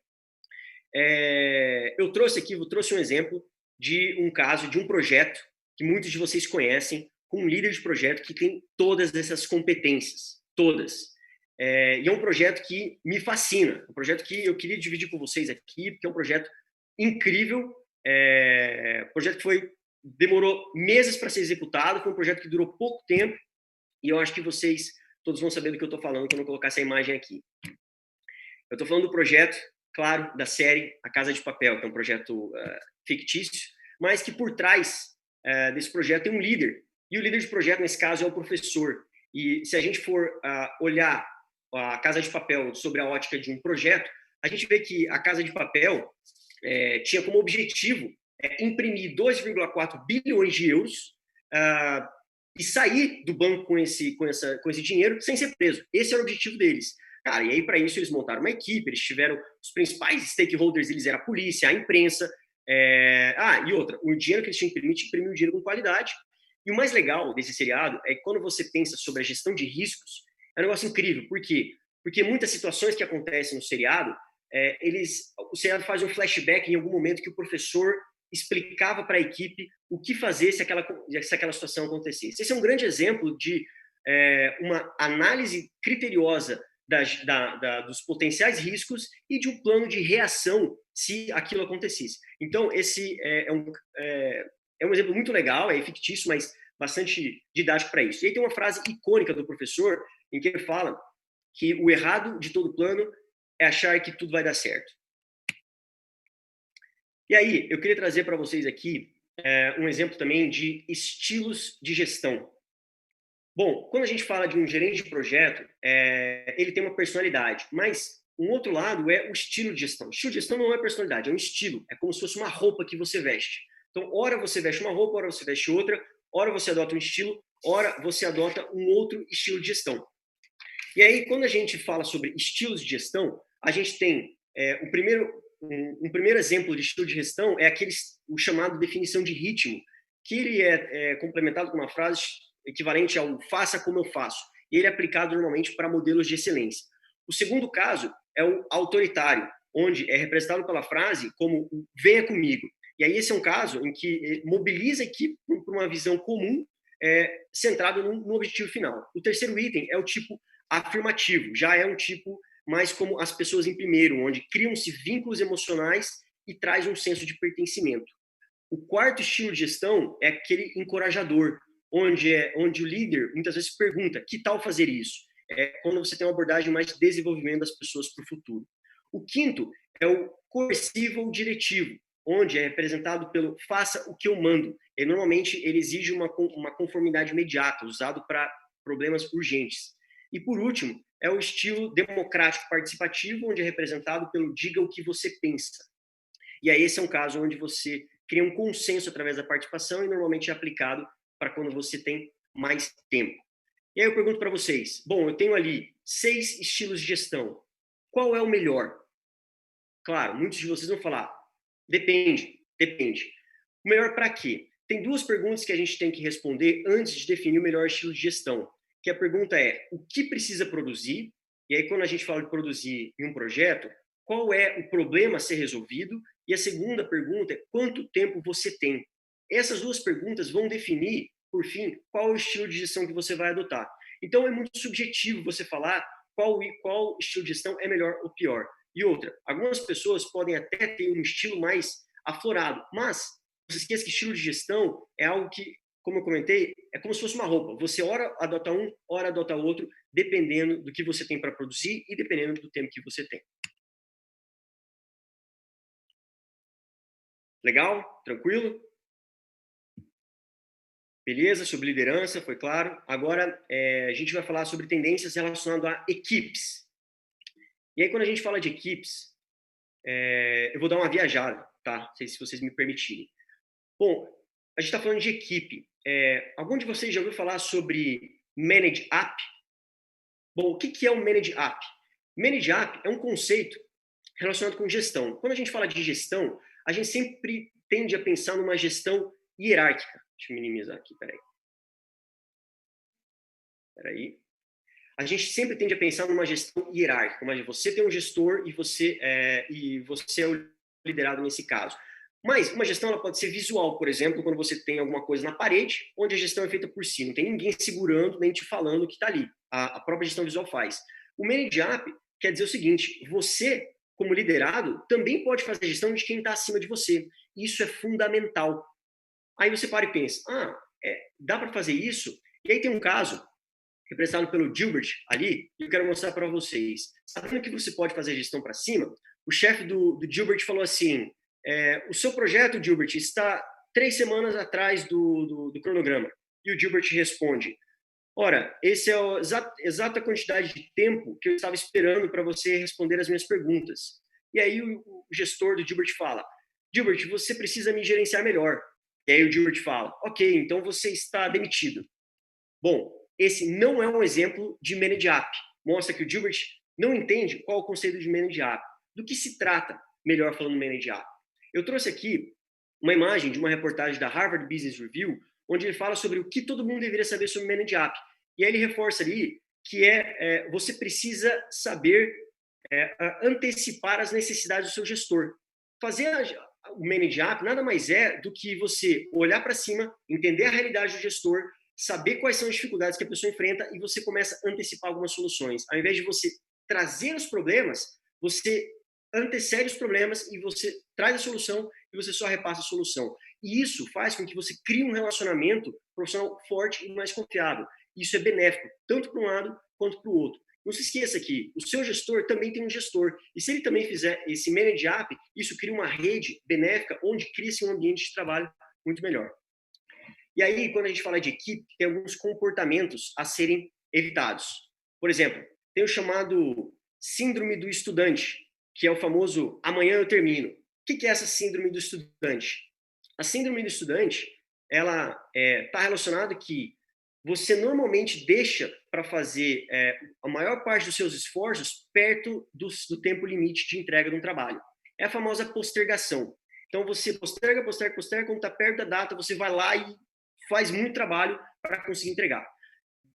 eu trouxe um exemplo de um caso de um projeto que muitos de vocês conhecem, com um líder de projeto que tem todas essas competências, todas. E é um projeto que me fascina, um projeto que eu queria dividir com vocês aqui, porque é um projeto incrível, projeto que demorou meses para ser executado, foi um projeto que durou pouco tempo, e eu acho que vocês todos vão saber do que eu estou falando quando eu colocar essa imagem aqui. Eu estou falando do projeto, claro, da série A Casa de Papel, que é um projeto fictício, mas que por trás desse projeto tem um líder. E o líder de projeto, nesse caso, é o professor. E se a gente for olhar a Casa de Papel sobre a ótica de um projeto, a gente vê que a Casa de Papel tinha como objetivo imprimir 2,4 bilhões de euros e sair do banco com esse dinheiro sem ser preso. Esse era o objetivo deles. Cara, e aí para isso eles montaram uma equipe, eles tiveram os principais stakeholders, eles eram a polícia, a imprensa, e outra, o dinheiro que eles tinham que imprimir o dinheiro com qualidade. E o mais legal desse seriado é que quando você pensa sobre a gestão de riscos, é um negócio incrível. Por quê? Porque muitas situações que acontecem no seriado, o seriado faz um flashback em algum momento que o professor explicava para a equipe o que fazer se aquela situação acontecesse. Esse é um grande exemplo de uma análise criteriosa dos potenciais riscos e de um plano de reação se aquilo acontecesse. Então, esse é um exemplo muito legal, é fictício, mas bastante didático para isso. E aí tem uma frase icônica do professor em que ele fala que o errado de todo plano é achar que tudo vai dar certo. E aí, eu queria trazer para vocês aqui um exemplo também de estilos de gestão. Bom, quando a gente fala de um gerente de projeto, ele tem uma personalidade, mas um outro lado é o estilo de gestão. O estilo de gestão não é personalidade, é um estilo. É como se fosse uma roupa que você veste. Então, ora você veste uma roupa, ora você veste outra, ora você adota um estilo, ora você adota um outro estilo de gestão. E aí, quando a gente fala sobre estilos de gestão, a gente tem um primeiro exemplo de estilo de gestão é o chamado definição de ritmo, que ele é complementado com uma frase equivalente ao faça como eu faço. E ele é aplicado normalmente para modelos de excelência. O segundo caso é o autoritário, onde é representado pela frase como venha comigo. E aí esse é um caso em que mobiliza a equipe por uma visão comum centrada no objetivo final. O terceiro item é o tipo afirmativo, já é um tipo mais como as pessoas em primeiro, onde criam-se vínculos emocionais e traz um senso de pertencimento. O quarto estilo de gestão é aquele encorajador, onde o líder muitas vezes pergunta, que tal fazer isso? É quando você tem uma abordagem mais de desenvolvimento das pessoas para o futuro. O quinto é o coercivo ou diretivo, onde é representado pelo faça o que eu mando. E normalmente ele exige uma conformidade imediata, usado para problemas urgentes. E por último, é o estilo democrático participativo, onde é representado pelo diga o que você pensa. E aí esse é um caso onde você cria um consenso através da participação e normalmente é aplicado para quando você tem mais tempo. E aí eu pergunto para vocês, bom, eu tenho ali 6 estilos de gestão. Qual é o melhor? Claro, muitos de vocês vão falar, depende. O melhor para quê? Tem 2 perguntas que a gente tem que responder antes de definir o melhor estilo de gestão. Que a pergunta é, o que precisa produzir? E aí quando a gente fala de produzir em um projeto, qual é o problema a ser resolvido? E a segunda pergunta é, quanto tempo você tem? Essas 2 perguntas vão definir, por fim, qual é o estilo de gestão que você vai adotar. Então é muito subjetivo você falar qual estilo de gestão é melhor ou pior. E outra, algumas pessoas podem até ter um estilo mais aflorado, mas não se esqueça que estilo de gestão é algo que, como eu comentei, é como se fosse uma roupa. Você ora adota um, ora adota outro, dependendo do que você tem para produzir e dependendo do tempo que você tem. Legal? Tranquilo? Beleza? Sobre liderança, foi claro. Agora, a gente vai falar sobre tendências relacionadas a equipes. E aí, quando a gente fala de equipes, eu vou dar uma viajada, tá? Não sei se vocês me permitirem. Bom, a gente está falando de equipe. Algum de vocês já ouviu falar sobre Manage App? Bom, o que é o Manage App? Manage App é um conceito relacionado com gestão. Quando a gente fala de gestão, a gente sempre tende a pensar numa gestão hierárquica. Deixa eu minimizar aqui, peraí. A gente sempre tende a pensar numa gestão hierárquica, mas você tem um gestor e você é o liderado nesse caso. Mas uma gestão ela pode ser visual, por exemplo, quando você tem alguma coisa na parede, onde a gestão é feita por si, não tem ninguém segurando nem te falando o que está ali. A própria gestão visual faz. O Manage App quer dizer o seguinte: você, como liderado, também pode fazer gestão de quem está acima de você. Isso é fundamental. Aí você para e pensa, dá para fazer isso? E aí tem um caso representado pelo Gilbert ali, eu quero mostrar para vocês. Sabendo que você pode fazer gestão para cima, o chefe do Gilbert falou assim, o seu projeto, Gilbert, está 3 semanas atrás do cronograma. E o Gilbert responde, ora, esse é a exata quantidade de tempo que eu estava esperando para você responder as minhas perguntas. E aí o gestor do Gilbert fala, Gilbert, você precisa me gerenciar melhor. E aí o Gilbert fala, ok, então você está demitido. Bom, esse não é um exemplo de Manage App. Mostra que o Gilbert não entende qual é o conceito de Manage App. Do que se trata, melhor falando, Manage App? Eu trouxe aqui uma imagem de uma reportagem da Harvard Business Review, onde ele fala sobre o que todo mundo deveria saber sobre Manage App. E aí ele reforça ali que você precisa saber antecipar as necessidades do seu gestor. Fazer o Manage App nada mais é do que você olhar para cima, entender a realidade do gestor, saber quais são as dificuldades que a pessoa enfrenta e você começa a antecipar algumas soluções. Ao invés de você trazer os problemas, você antecede os problemas e você traz a solução e você só repassa a solução. E isso faz com que você crie um relacionamento profissional forte e mais confiável. Isso é benéfico, tanto para um lado quanto para o outro. não se esqueça que o seu gestor também tem um gestor. E se ele também fizer esse manage up, isso cria uma rede benéfica onde cria-se um ambiente de trabalho muito melhor. E aí, quando a gente fala de equipe, tem alguns comportamentos a serem evitados. Por exemplo, tem o chamado síndrome do estudante, que é o famoso amanhã eu termino. O que é essa síndrome do estudante? A síndrome do estudante, ela está relacionada que você normalmente deixa para fazer a maior parte dos seus esforços perto do tempo limite de entrega de um trabalho. É a famosa postergação. Então, você posterga, quando está perto da data, você vai lá e faz muito trabalho para conseguir entregar.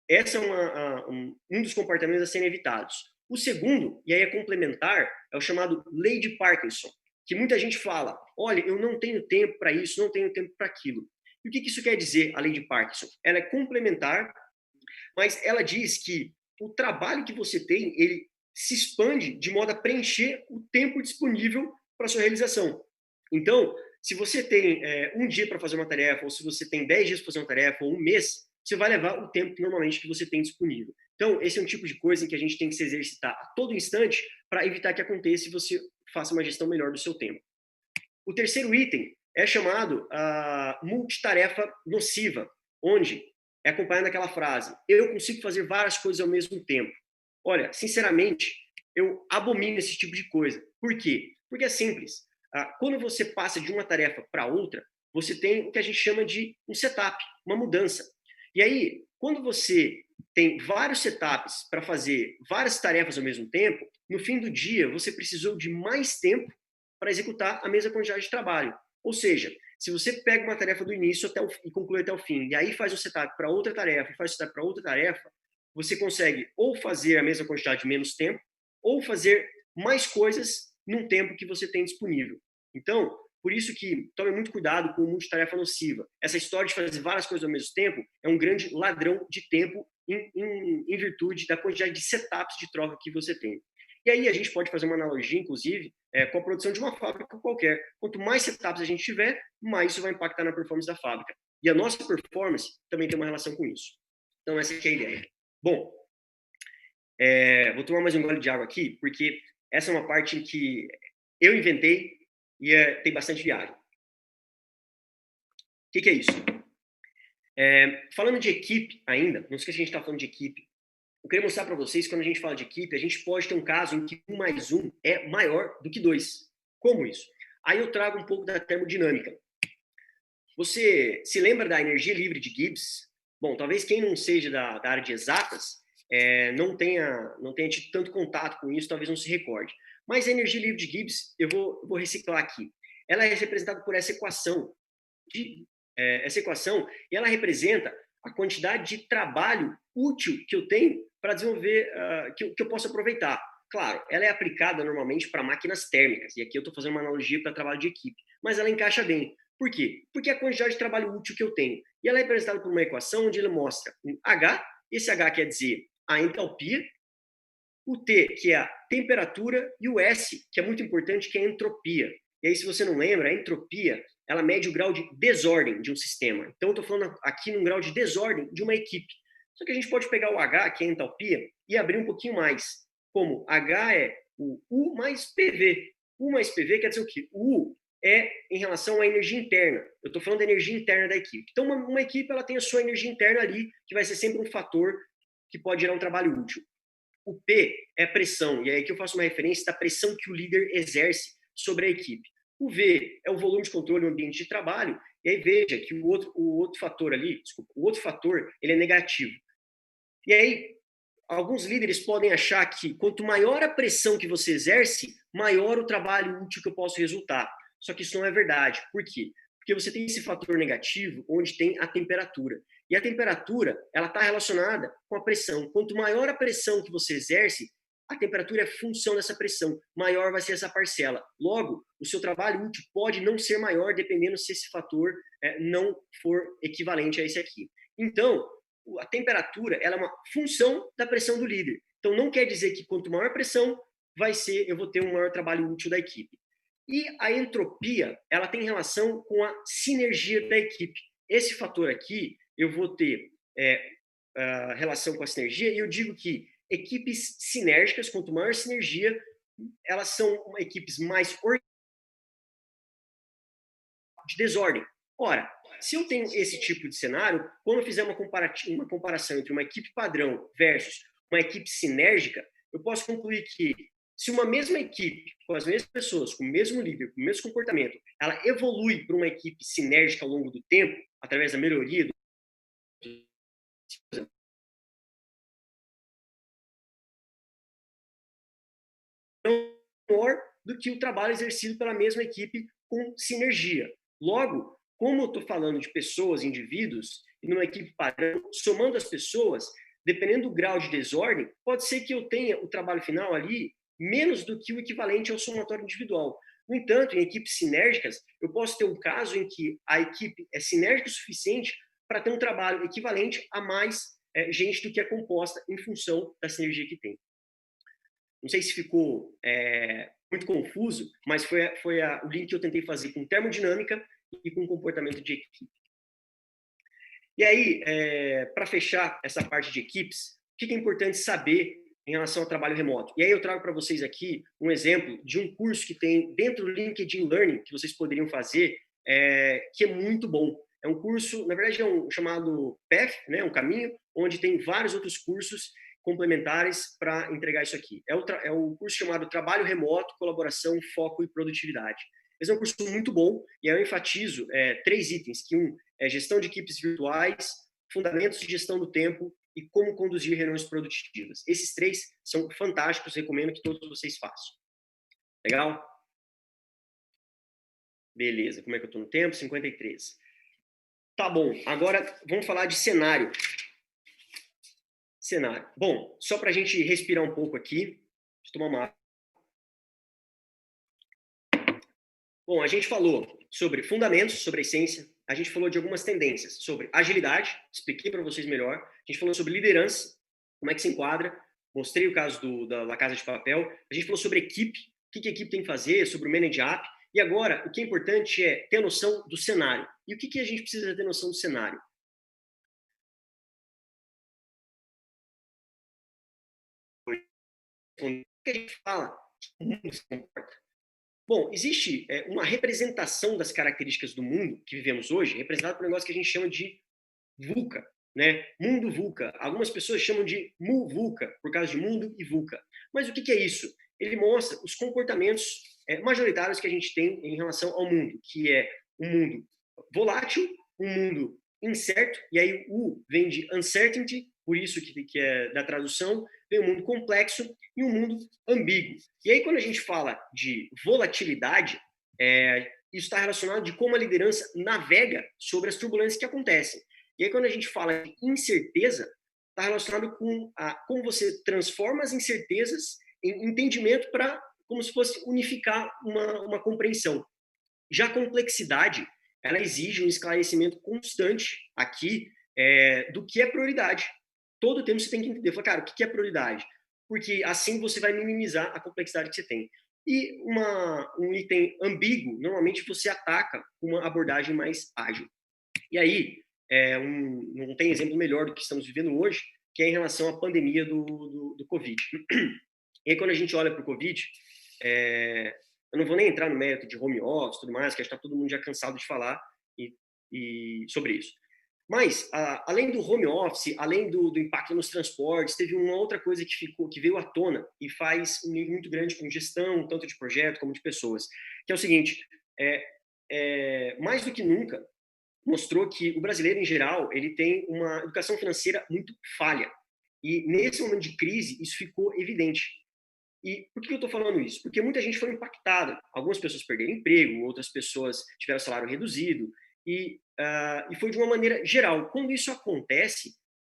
Esse é um dos comportamentos a serem evitados. O segundo, e aí é complementar, é o chamado lei de Parkinson, que muita gente fala, olha, eu não tenho tempo para isso, não tenho tempo para aquilo. E o que isso quer dizer, a lei de Parkinson? Ela é complementar, mas ela diz que o trabalho que você tem, ele se expande de modo a preencher o tempo disponível para sua realização. Então, se você tem um dia para fazer uma tarefa, ou se você tem 10 dias para fazer uma tarefa, ou um mês, você vai levar o tempo normalmente que você tem disponível. Então, esse é um tipo de coisa em que a gente tem que se exercitar a todo instante para evitar que aconteça e você faça uma gestão melhor do seu tempo. O terceiro item é chamado multitarefa nociva, onde é acompanhado daquela frase, eu consigo fazer várias coisas ao mesmo tempo. Olha, sinceramente, eu abomino esse tipo de coisa. Por quê? Porque é simples. Quando você passa de uma tarefa para outra, você tem o que a gente chama de um setup, uma mudança. E aí, quando você tem vários setups para fazer várias tarefas ao mesmo tempo, no fim do dia, você precisou de mais tempo para executar a mesma quantidade de trabalho. Ou seja, se você pega uma tarefa do início e conclui até o fim, e aí faz o setup para outra tarefa, e faz o setup para outra tarefa, você consegue ou fazer a mesma quantidade de menos tempo, ou fazer mais coisas num tempo que você tem disponível. Então, por isso que tome muito cuidado com o multitarefa nociva. Essa história de fazer várias coisas ao mesmo tempo é um grande ladrão de tempo em virtude da quantidade de setups de troca que você tem. E aí a gente pode fazer uma analogia, inclusive, com a produção de uma fábrica qualquer. Quanto mais setups a gente tiver, mais isso vai impactar na performance da fábrica. E a nossa performance também tem uma relação com isso. Então, essa é a ideia. Bom, vou tomar mais um gole de água aqui, porque essa é uma parte em que eu inventei e tem bastante viagem. O que é isso? Falando de equipe ainda, não esqueça que a gente está falando de equipe. Eu queria mostrar para vocês que quando a gente fala de equipe, a gente pode ter um caso em que 1 mais 1 é maior do que 2. Como isso? Aí eu trago um pouco da termodinâmica. Você se lembra da energia livre de Gibbs? Bom, talvez quem não seja da área de exatas não tenha tido tanto contato com isso, talvez não se recorde. Mas a energia livre de Gibbs, eu vou reciclar aqui. Ela é representada por essa equação. Essa equação, e ela representa a quantidade de trabalho útil que eu tenho para desenvolver, que eu posso aproveitar. Claro, ela é aplicada normalmente para máquinas térmicas, e aqui eu estou fazendo uma analogia para trabalho de equipe, mas ela encaixa bem. Por quê? Porque é a quantidade de trabalho útil que eu tenho. E ela é representada por uma equação onde ele mostra um H, esse H quer dizer a entalpia, o T, que é a temperatura, e o S, que é muito importante, que é a entropia. E aí, se você não lembra, a entropia, ela mede o grau de desordem de um sistema. Então, eu estou falando aqui num grau de desordem de uma equipe. Só que a gente pode pegar o H, que é a entalpia, e abrir um pouquinho mais. Como H é o U mais PV. U mais PV quer dizer o quê? O U é em relação à energia interna. Eu estou falando da energia interna da equipe. Então, uma equipe ela tem a sua energia interna ali, que vai ser sempre um fator que pode gerar um trabalho útil. O P é a pressão, e é aí que eu faço uma referência da pressão que o líder exerce sobre a equipe. O V é o volume de controle no ambiente de trabalho, e aí veja que o outro fator ali, desculpa, o outro fator, ele é negativo. E aí, alguns líderes podem achar que quanto maior a pressão que você exerce, maior o trabalho útil que eu posso resultar. Só que isso não é verdade. Por quê? Porque você tem esse fator negativo onde tem a temperatura. E a temperatura, ela está relacionada com a pressão. Quanto maior a pressão que você exerce, a temperatura é função dessa pressão. Maior vai ser essa parcela. Logo, o seu trabalho útil pode não ser maior dependendo se esse fator não for equivalente a esse aqui. Então, a temperatura ela é uma função da pressão do líder. Então, não quer dizer que quanto maior a pressão, eu vou ter um maior trabalho útil da equipe. E a entropia, ela tem relação com a sinergia da equipe. Esse fator aqui, eu vou ter relação com a sinergia, e eu digo que equipes sinérgicas. Quanto maior sinergia, elas são equipes mais de desordem. Ora, se eu tenho esse tipo de cenário, quando eu fizer uma comparação entre uma equipe padrão versus uma equipe sinérgica, eu posso concluir que se uma mesma equipe, com as mesmas pessoas, com o mesmo líder, com o mesmo comportamento, ela evolui para uma equipe sinérgica ao longo do tempo, através da melhoria do menor do que o trabalho exercido pela mesma equipe com sinergia. Logo, como eu estou falando de pessoas, indivíduos, e numa equipe padrão, somando as pessoas, dependendo do grau de desordem, pode ser que eu tenha o trabalho final ali menos do que o equivalente ao somatório individual. No entanto, em equipes sinérgicas, eu posso ter um caso em que a equipe é sinérgica o suficiente para ter um trabalho equivalente a mais gente do que é composta em função da sinergia que tem. Não sei se ficou muito confuso, mas foi o link que eu tentei fazer com termodinâmica e com comportamento de equipe. E aí, para fechar essa parte de equipes, o que é importante saber em relação ao trabalho remoto? E aí eu trago para vocês aqui um exemplo de um curso que tem dentro do LinkedIn Learning, que vocês poderiam fazer, que é muito bom. É um curso, na verdade, é um chamado Path, né, um caminho, onde tem vários outros cursos complementares para entregar isso aqui. É o curso chamado Trabalho Remoto, Colaboração, Foco e Produtividade. Esse é um curso muito bom e eu enfatizo 3 itens, que é gestão de equipes virtuais, fundamentos de gestão do tempo e como conduzir reuniões produtivas. Esses 3 são fantásticos, recomendo que todos vocês façam. Legal? Beleza, como é que eu estou no tempo? 53. Tá bom, agora vamos falar de cenário. Cenário. Bom, só para a gente respirar um pouco aqui, deixa eu tomar uma água. Bom, a gente falou sobre fundamentos, sobre a essência, a gente falou de algumas tendências, sobre agilidade, expliquei para vocês melhor, a gente falou sobre liderança, como é que se enquadra, mostrei o caso da La Casa de Papel, a gente falou sobre equipe, o que a equipe tem que fazer, sobre o Manage Up, e agora o que é importante é ter noção do cenário. E o que a gente precisa ter noção do cenário? O que a gente fala? O mundo se comporta. Bom, existe uma representação das características do mundo que vivemos hoje, representado por um negócio que a gente chama de VUCA, né? Mundo VUCA. Algumas pessoas chamam de MU-VUCA, por causa de mundo e VUCA. Mas o que é isso? Ele mostra os comportamentos majoritários que a gente tem em relação ao mundo, que é um mundo volátil, um mundo incerto, e aí o U vem de uncertainty, por isso que é da tradução, vem um mundo complexo e um mundo ambíguo. E aí, quando a gente fala de volatilidade, isso está relacionado de como a liderança navega sobre as turbulências que acontecem. E aí, quando a gente fala de incerteza, está relacionado com como você transforma as incertezas em entendimento para como se fosse unificar uma compreensão. Já a complexidade, ela exige um esclarecimento constante aqui do que é prioridade. Todo tempo você tem que entender, falar, cara, o que é prioridade? Porque assim você vai minimizar a complexidade que você tem. E um item ambíguo, normalmente você ataca uma abordagem mais ágil. E aí, não tem exemplo melhor do que estamos vivendo hoje, que é em relação à pandemia do Covid. E aí, quando a gente olha para o Covid, eu não vou nem entrar no mérito de home office e tudo mais, que acho que está todo mundo já cansado de falar sobre isso. Mas, além do home office, além do impacto nos transportes, teve uma outra coisa que veio à tona e faz um link muito grande com gestão, tanto de projeto como de pessoas, que é o seguinte, mais do que nunca, mostrou que o brasileiro, em geral, ele tem uma educação financeira muito falha. E, nesse momento de crise, isso ficou evidente. E por que eu estou falando isso? Porque muita gente foi impactada. Algumas pessoas perderam emprego, outras pessoas tiveram salário reduzido, e foi de uma maneira geral. Quando isso acontece,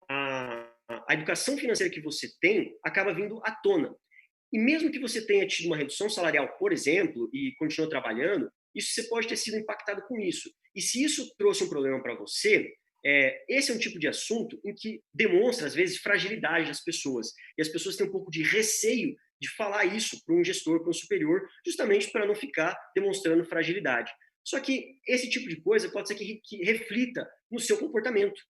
a educação financeira que você tem acaba vindo à tona. E mesmo que você tenha tido uma redução salarial, por exemplo, e continuou trabalhando, isso você pode ter sido impactado com isso. E se isso trouxe um problema para você, esse é um tipo de assunto em que demonstra, às vezes, fragilidade das pessoas. E as pessoas têm um pouco de receio de falar isso para um gestor, para um superior, justamente para não ficar demonstrando fragilidade. Só que esse tipo de coisa pode ser que reflita no seu comportamento.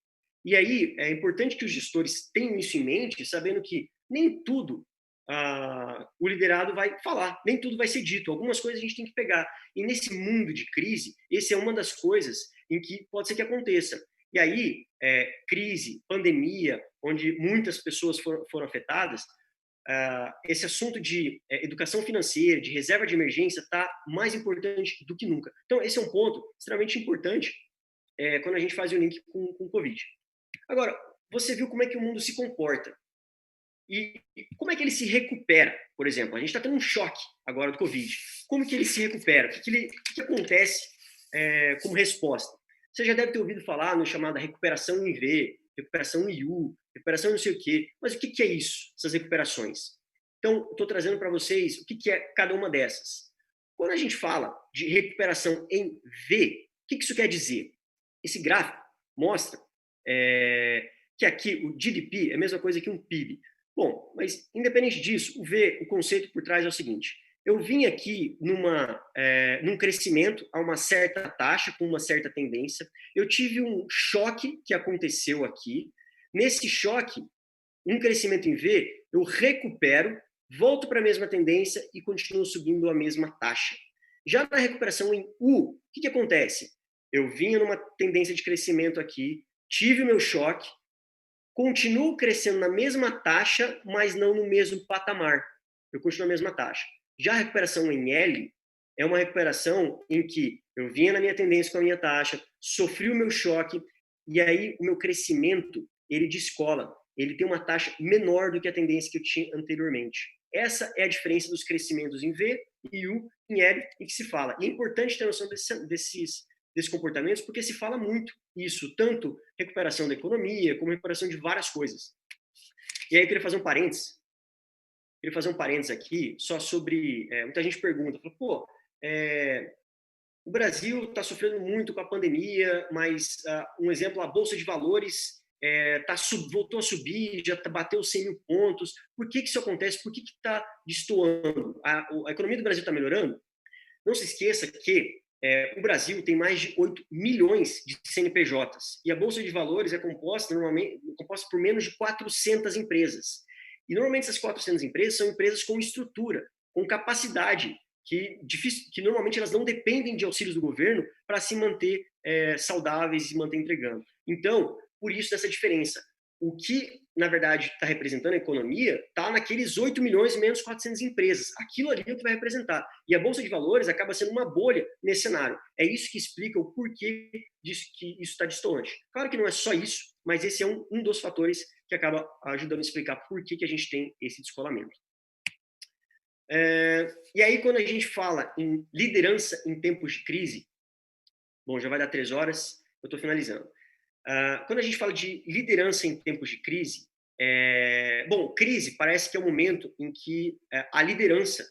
E aí é importante que os gestores tenham isso em mente, sabendo que nem tudo o liderado vai falar, nem tudo vai ser dito. Algumas coisas a gente tem que pegar. E nesse mundo de crise, essa é uma das coisas em que pode ser que aconteça. E aí, crise, pandemia, onde muitas pessoas foram afetadas, esse assunto de educação financeira, de reserva de emergência, está mais importante do que nunca. Então, esse é um ponto extremamente importante quando a gente faz o link com o Covid. Agora, você viu como é que o mundo se comporta. E como é que ele se recupera, por exemplo? A gente está tendo um choque agora do Covid. Como que ele se recupera? O que acontece como resposta? Você já deve ter ouvido falar no chamado recuperação em V, recuperação em U, recuperação não sei o quê. Mas o que é isso, essas recuperações? Então, estou trazendo para vocês o que é cada uma dessas. Quando a gente fala de recuperação em V, o que isso quer dizer? Esse gráfico mostra que aqui o GDP é a mesma coisa que um PIB. Bom, mas independente disso, o conceito por trás é o seguinte: eu vim aqui num crescimento a uma certa taxa, com uma certa tendência, eu tive um choque que aconteceu aqui, nesse choque, um crescimento em V, eu recupero, volto para a mesma tendência e continuo subindo a mesma taxa. Já na recuperação em U, o que acontece? Eu vinha numa tendência de crescimento aqui, tive o meu choque, continuo crescendo na mesma taxa, mas não no mesmo patamar. Eu continuo na mesma taxa. Já a recuperação em L é uma recuperação em que eu vinha na minha tendência com a minha taxa, sofri o meu choque, e aí o meu crescimento, ele descola. Ele tem uma taxa menor do que a tendência que eu tinha anteriormente. Essa é a diferença dos crescimentos em V e U em L, e que se fala. E é importante ter noção desses comportamentos, porque se fala muito isso, tanto recuperação da economia, como recuperação de várias coisas. E aí eu queria fazer um parênteses. Queria fazer um parênteses aqui, só sobre... muita gente pergunta, pô, o Brasil está sofrendo muito com a pandemia, mas um exemplo, a Bolsa de Valores voltou a subir, já bateu 100 mil pontos. Por que isso acontece? Por que está destoando? A economia do Brasil está melhorando? Não se esqueça que o Brasil tem mais de 8 milhões de CNPJs e a Bolsa de Valores é composta por menos de 400 empresas. E normalmente essas 400 empresas são empresas com estrutura, com capacidade, que normalmente elas não dependem de auxílios do governo para se manter saudáveis e se manter entregando. Então, por isso dessa diferença. O que, na verdade, está representando a economia está naqueles 8 milhões menos 400 empresas. Aquilo ali é o que vai representar. E a Bolsa de Valores acaba sendo uma bolha nesse cenário. É isso que explica o porquê disso, que isso está distante. Claro que não é só isso, mas esse é um dos fatores que acaba ajudando a explicar por que a gente tem esse descolamento. E aí, quando a gente fala em liderança em tempos de crise, bom, já vai dar 3 horas, eu estou finalizando. Quando a gente fala de liderança em tempos de crise, bom, crise parece que é o momento em que a liderança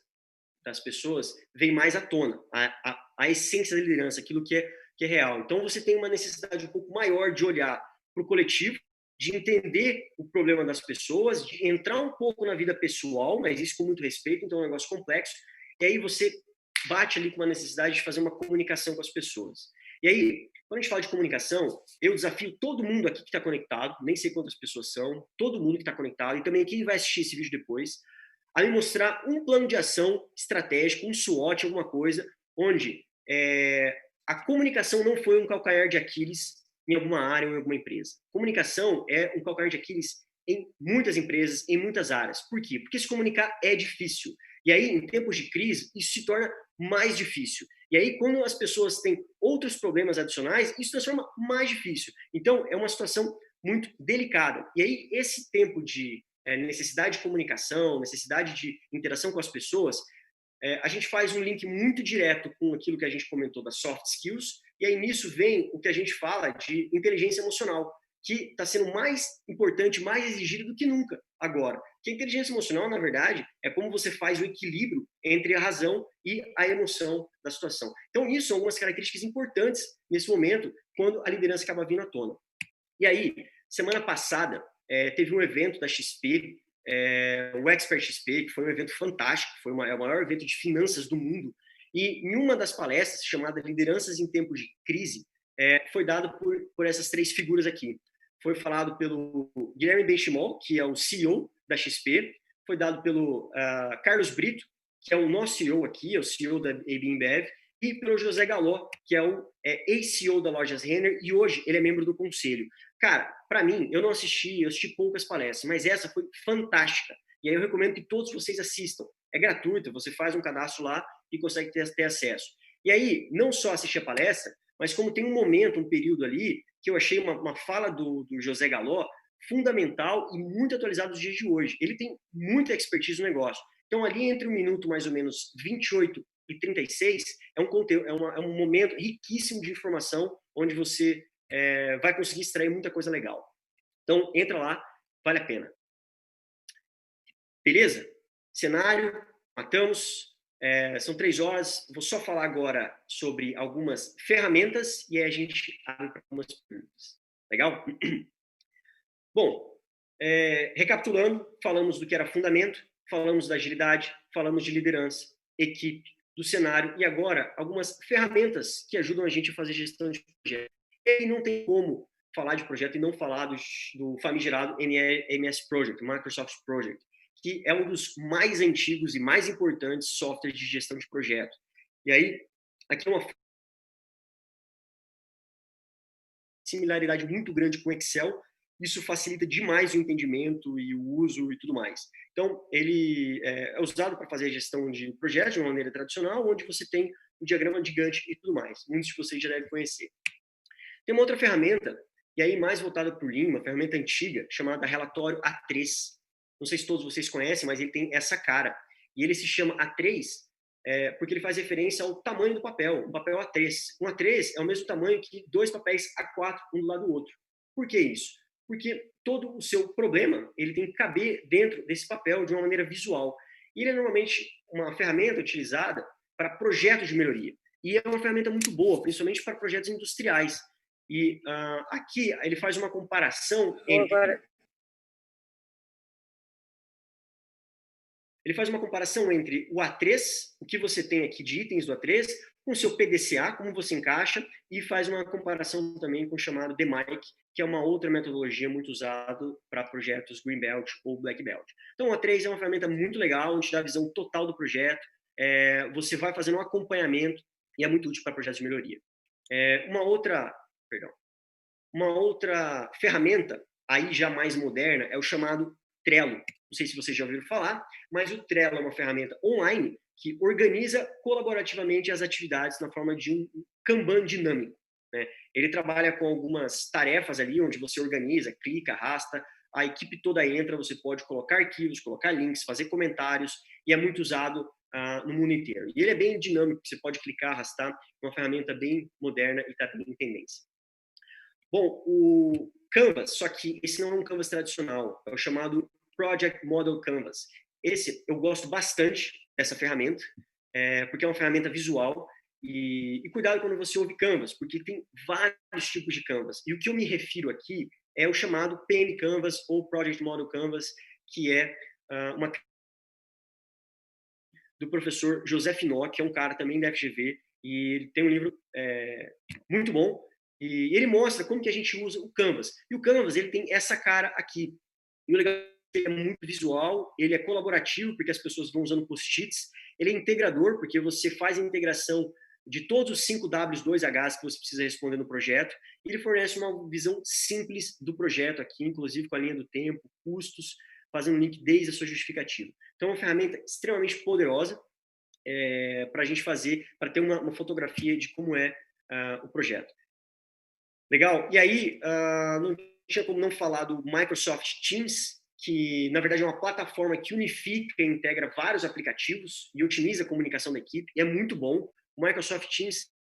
das pessoas vem mais à tona, a essência da liderança, aquilo que é real. Então, você tem uma necessidade um pouco maior de olhar para o coletivo, de entender o problema das pessoas, de entrar um pouco na vida pessoal, mas isso com muito respeito, então é um negócio complexo, e aí você bate ali com uma necessidade de fazer uma comunicação com as pessoas. E aí, quando a gente fala de comunicação, eu desafio todo mundo aqui que está conectado, nem sei quantas pessoas são, todo mundo que está conectado, e também quem vai assistir esse vídeo depois, a me mostrar um plano de ação estratégico, um SWOT, alguma coisa, onde a comunicação não foi um calcanhar de Aquiles em alguma área ou em alguma empresa. Comunicação é um calcanhar de Aquiles em muitas empresas, em muitas áreas. Por quê? Porque se comunicar é difícil. E aí, em tempos de crise, isso se torna mais difícil. E aí, quando as pessoas têm outros problemas adicionais, isso transforma mais difícil. Então, é uma situação muito delicada. E aí, esse tempo de necessidade de comunicação, necessidade de interação com as pessoas, a gente faz um link muito direto com aquilo que a gente comentou das soft skills, e aí nisso vem o que a gente fala de inteligência emocional, que está sendo mais importante, mais exigido do que nunca agora. Que a inteligência emocional, na verdade, é como você faz o equilíbrio entre a razão e a emoção da situação. Então, isso são algumas características importantes nesse momento, quando a liderança acaba vindo à tona. E aí, semana passada, teve um evento da XP, o Expert XP, que foi um evento fantástico, foi o maior evento de finanças do mundo, e em uma das palestras, chamada Lideranças em Tempos de Crise, foi dado por essas 3 figuras aqui. Foi falado pelo Guilherme Benchimol, que é o CEO da XP, foi dado pelo Carlos Brito, que é o nosso CEO aqui, é o CEO da AB InBev, e pelo José Galó, que é o ex-CEO da Lojas Renner, e hoje ele é membro do conselho. Cara, para mim, eu assisti poucas palestras, mas essa foi fantástica. E aí eu recomendo que todos vocês assistam. É gratuito, você faz um cadastro lá e consegue ter acesso. E aí, não só assistir a palestra, mas como tem um momento, um período ali, que eu achei uma fala do José Galó fundamental e muito atualizado dos dias de hoje. Ele tem muita expertise no negócio. Então, ali entre 1 minuto, mais ou menos, 28 e 36, é um conteúdo, é um momento riquíssimo de informação, onde você vai conseguir extrair muita coisa legal. Então, entra lá, vale a pena. Beleza? Cenário, matamos. São 3 horas. Vou só falar agora sobre algumas ferramentas e aí a gente abre para algumas perguntas. Legal? Bom, recapitulando, falamos do que era fundamento, falamos da agilidade, falamos de liderança, equipe, do cenário e agora algumas ferramentas que ajudam a gente a fazer gestão de projeto. E não tem como falar de projeto e não falar do famigerado MS Project, Microsoft Project, que é um dos mais antigos e mais importantes softwares de gestão de projeto. E aí, aqui é uma similaridade muito grande com o Excel. Isso facilita demais o entendimento e o uso e tudo mais. Então, ele é usado para fazer a gestão de projetos de uma maneira tradicional, onde você tem o diagrama de Gantt e tudo mais. Muitos de vocês já devem conhecer. Tem uma outra ferramenta, e aí mais voltada para o Lean, uma ferramenta antiga, chamada Relatório A3. Não sei se todos vocês conhecem, mas ele tem essa cara. E ele se chama A3 porque ele faz referência ao tamanho do papel, um papel A3. Um A3 é o mesmo tamanho que 2 papéis A4, um do lado do outro. Por que isso? Porque todo o seu problema ele tem que caber dentro desse papel de uma maneira visual. E ele é normalmente uma ferramenta utilizada para projetos de melhoria. E é uma ferramenta muito boa, principalmente para projetos industriais. E aqui ele faz uma comparação entre... Ele faz uma comparação entre o A3, o que você tem aqui de itens do A3, com o seu PDCA, como você encaixa, e faz uma comparação também com o chamado DMAIC, que é uma outra metodologia muito usada para projetos Green Belt ou Black Belt. Então, o A3 é uma ferramenta muito legal, onde dá a visão total do projeto, você vai fazendo um acompanhamento e é muito útil para projetos de melhoria. Uma outra ferramenta, aí já mais moderna, é o chamado Trello. Não sei se vocês já ouviram falar, mas o Trello é uma ferramenta online que organiza colaborativamente as atividades na forma de um Kanban dinâmico. Né? Ele trabalha com algumas tarefas ali, onde você organiza, clica, arrasta, a equipe toda entra, você pode colocar arquivos, colocar links, fazer comentários, e é muito usado no mundo inteiro. E ele é bem dinâmico, você pode clicar, arrastar, é uma ferramenta bem moderna e está bem em tendência. Bom, o Canvas, só que esse não é um Canvas tradicional, é o chamado Project Model Canvas. Esse eu gosto bastante dessa ferramenta, porque é uma ferramenta visual e cuidado quando você ouve Canvas, porque tem vários tipos de Canvas. E o que eu me refiro aqui é o chamado PM Canvas ou Project Model Canvas, que é uma do professor José Finó, que é um cara também da FGV, e ele tem um livro muito bom, e ele mostra como que a gente usa o Canvas. E o Canvas, ele tem essa cara aqui. E o legal é que ele é muito visual, ele é colaborativo, porque as pessoas vão usando post-its, ele é integrador, porque você faz a integração de todos os 5 Ws, 2 Hs que você precisa responder no projeto, e ele fornece uma visão simples do projeto aqui, inclusive com a linha do tempo, custos, fazendo link desde a sua justificativa. Então, é uma ferramenta extremamente poderosa para a gente fazer, para ter uma fotografia de como é o projeto. Legal? E aí, não tinha como não falar do Microsoft Teams, que na verdade é uma plataforma que unifica e integra vários aplicativos e otimiza a comunicação da equipe, e é muito bom. O Microsoft Teams,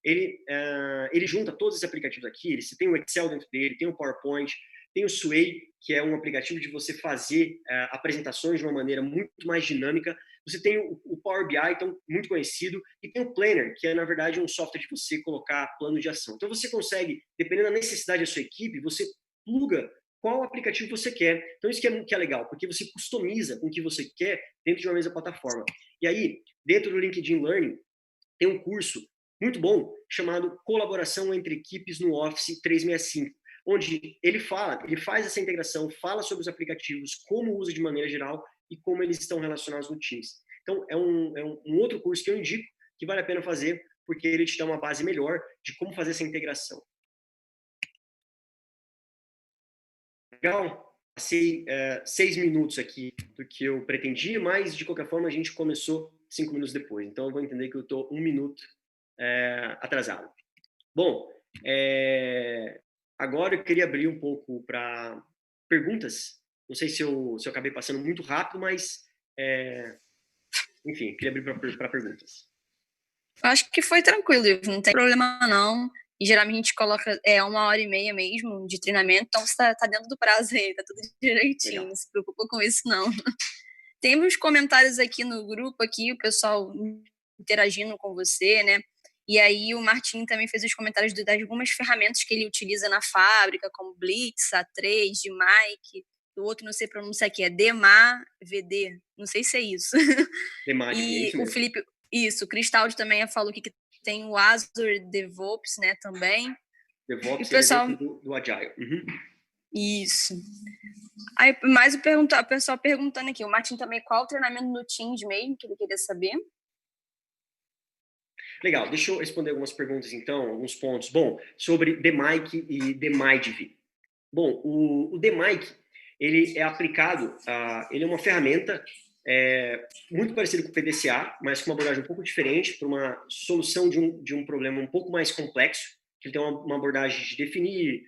ele junta todos esses aplicativos aqui, você tem o Excel dentro dele, tem o PowerPoint, tem o Sway, que é um aplicativo de você fazer apresentações de uma maneira muito mais dinâmica. Você tem o Power BI, então, muito conhecido, e tem o Planner, que é, na verdade, um software de você colocar plano de ação. Então, você consegue, dependendo da necessidade da sua equipe, você pluga qual aplicativo você quer. Então, isso que é legal, porque você customiza com o que você quer dentro de uma mesma plataforma. E aí, dentro do LinkedIn Learning, tem um curso muito bom chamado Colaboração entre Equipes no Office 365, onde ele faz essa integração, fala sobre os aplicativos, como usa de maneira geral e como eles estão relacionados no Teams. Então, é um outro curso que eu indico, que vale a pena fazer, porque ele te dá uma base melhor de como fazer essa integração. Legal? Passei 6 minutos aqui do que eu pretendia, mas de qualquer forma a gente começou 5 minutos depois. Então eu vou entender que eu estou 1 minuto atrasado. Bom, agora eu queria abrir um pouco para perguntas. Não sei se eu acabei passando muito rápido, mas enfim, queria abrir para perguntas. Acho que foi tranquilo, Ivo, não tem problema não. E geralmente a gente coloca 1h30 mesmo de treinamento, então você tá dentro do prazo aí, tá tudo direitinho, Legal. não se preocupa com isso não. Tem uns comentários aqui no grupo, aqui, o pessoal interagindo com você, né? E aí o Martin também fez os comentários de algumas ferramentas que ele utiliza na fábrica, como Blitz, A3, Dmic, o outro não sei pronunciar aqui, é DMA, VD, não sei se é isso. Demad, é E isso o mesmo. Felipe, o Cristaldi também falou que tem o Azure DevOps, né, também. E o DevOps, ele é pessoal, dentro do Agile. Uhum. isso. Aí, mais o pessoal perguntando aqui, o Martin também, qual o treinamento no Teams mesmo, que ele queria saber? Legal, deixa eu responder algumas perguntas então, alguns pontos. Bom, sobre DMic e DMiDV. Bom, o DMic, ele é aplicado, ele é uma ferramenta muito parecida com o PDCA, mas com uma abordagem um pouco diferente, para uma solução de um problema um pouco mais complexo, que ele tem uma abordagem de definir,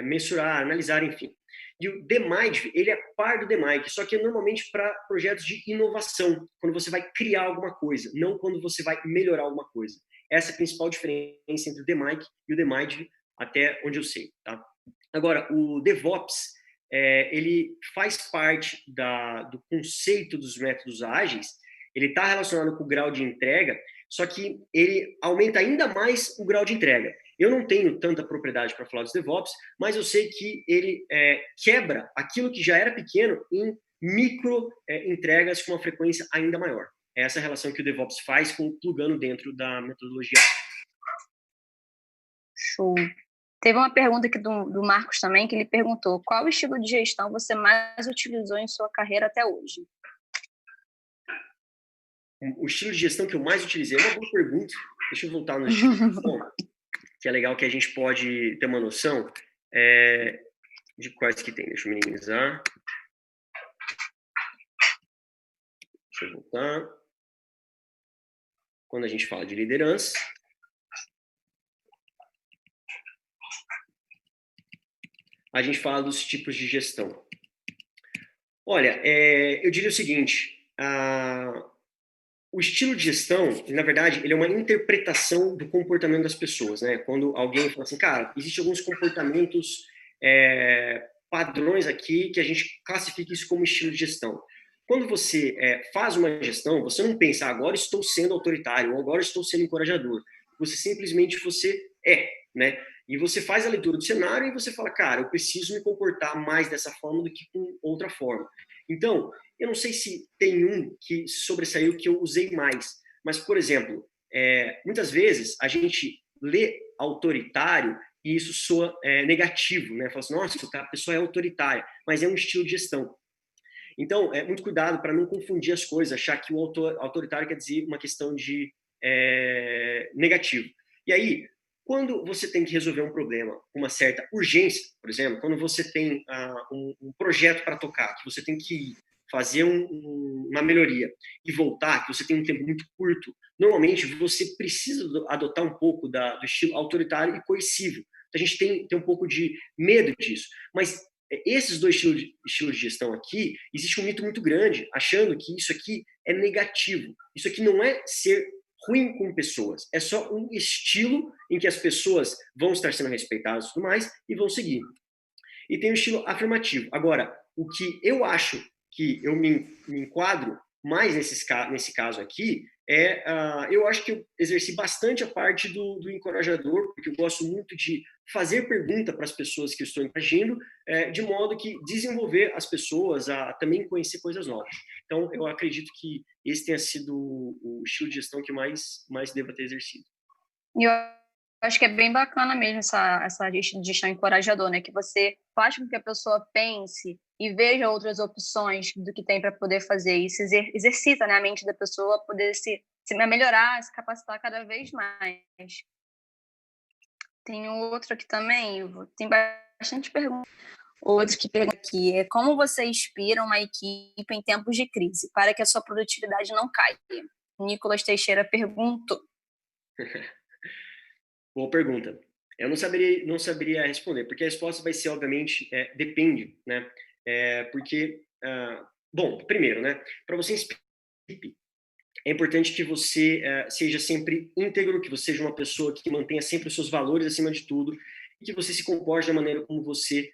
mensurar, analisar, enfim. E o DMiDV, ele é par do DMic, só que é normalmente para projetos de inovação, quando você vai criar alguma coisa, não quando você vai melhorar alguma coisa. Essa é a principal diferença entre o DMic e o DMiDV, até onde eu sei, tá? Agora, o DevOps, ele faz parte do conceito dos métodos ágeis, ele está relacionado com o grau de entrega, só que ele aumenta ainda mais o grau de entrega. Eu não tenho tanta propriedade para falar dos DevOps, mas eu sei que ele quebra aquilo que já era pequeno em micro entregas com uma frequência ainda maior. É essa relação que o DevOps faz plugando dentro da metodologia. Show. Teve uma pergunta aqui do Marcos também, que ele perguntou: qual estilo de gestão você mais utilizou em sua carreira até hoje? O estilo de gestão que eu mais utilizei é uma boa pergunta. Deixa eu voltar no estilo de gestão, que é legal que a gente pode ter uma noção de quais que tem. Deixa eu minimizar. Deixa eu voltar. Quando a gente fala de liderança, a gente fala dos tipos de gestão. Olha, eu diria o seguinte, o estilo de gestão, na verdade, ele é uma interpretação do comportamento das pessoas, né? Quando alguém fala assim, cara, existem alguns comportamentos padrões aqui que a gente classifica isso como estilo de gestão. Quando você faz uma gestão, você não pensa, agora estou sendo autoritário, ou agora estou sendo encorajador. Você simplesmente, né? E você faz a leitura do cenário e você fala, cara, eu preciso me comportar mais dessa forma do que com outra forma. Então, eu não sei se tem um que se sobressaiu que eu usei mais, mas, por exemplo, muitas vezes a gente lê autoritário e isso soa negativo, né? Fala assim, nossa, a pessoa é autoritária, mas é um estilo de gestão. Então, muito cuidado para não confundir as coisas, achar que o autoritário quer dizer uma questão de negativo. E aí, quando você tem que resolver um problema com uma certa urgência, por exemplo, quando você tem um projeto para tocar, que você tem que fazer uma melhoria e voltar, que você tem um tempo muito curto, normalmente você precisa adotar um pouco do estilo autoritário e coercivo. Então, a gente tem um pouco de medo disso. Mas esses dois estilos de gestão aqui, existe um mito muito grande, achando que isso aqui é negativo. Isso aqui não é ser ruim com pessoas, é só um estilo em que as pessoas vão estar sendo respeitadas e tudo mais e vão seguir. E tem o estilo afirmativo. Agora, o que eu acho que eu me enquadro mais nesse caso aqui eu acho que eu exerci bastante a parte do encorajador, porque eu gosto muito de fazer pergunta para as pessoas que eu estou interagindo, de modo que desenvolver as pessoas a também conhecer coisas novas. Então, eu acredito que esse tenha sido o estilo de gestão que mais deva ter exercido. E eu acho que é bem bacana mesmo essa gestão encorajadora, né? Que você faz com que a pessoa pense e veja outras opções do que tem para poder fazer. E se exercita, né, a mente da pessoa a poder se melhorar, se capacitar cada vez mais. Tem outro aqui também, tem bastante perguntas. Outro que pergunta aqui é como você inspira uma equipe em tempos de crise para que a sua produtividade não caia? Nicolas Teixeira perguntou. Boa pergunta. Eu não saberia responder, porque a resposta vai ser, obviamente, depende, né? Porque, bom, primeiro, né? Para você inspirar, é importante que você seja sempre íntegro, que você seja uma pessoa que mantenha sempre os seus valores acima de tudo e que você se comporte da maneira como você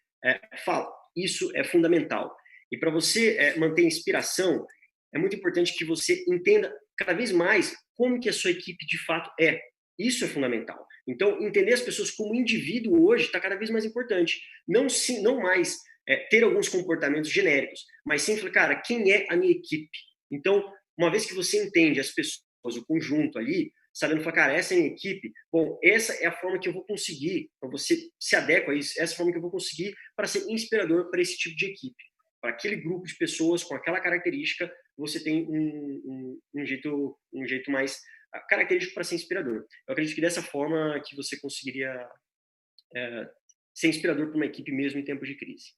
fala. Isso é fundamental. E para você manter inspiração, é muito importante que você entenda cada vez mais como que a sua equipe de fato é. Isso é fundamental. Então, entender as pessoas como indivíduo hoje está cada vez mais importante. Não mais ter alguns comportamentos genéricos, mas sim falar, cara, quem é a minha equipe? Então, uma vez que você entende as pessoas, o conjunto ali, sabendo falar, cara, essa é a minha equipe, bom, essa é a forma que eu vou conseguir, então você se adequa a isso, essa é a forma que eu vou conseguir para ser inspirador para esse tipo de equipe. Para aquele grupo de pessoas com aquela característica, você tem um jeito mais característico para ser inspirador. Eu acredito que dessa forma que você conseguiria ser inspirador para uma equipe mesmo em tempos de crise.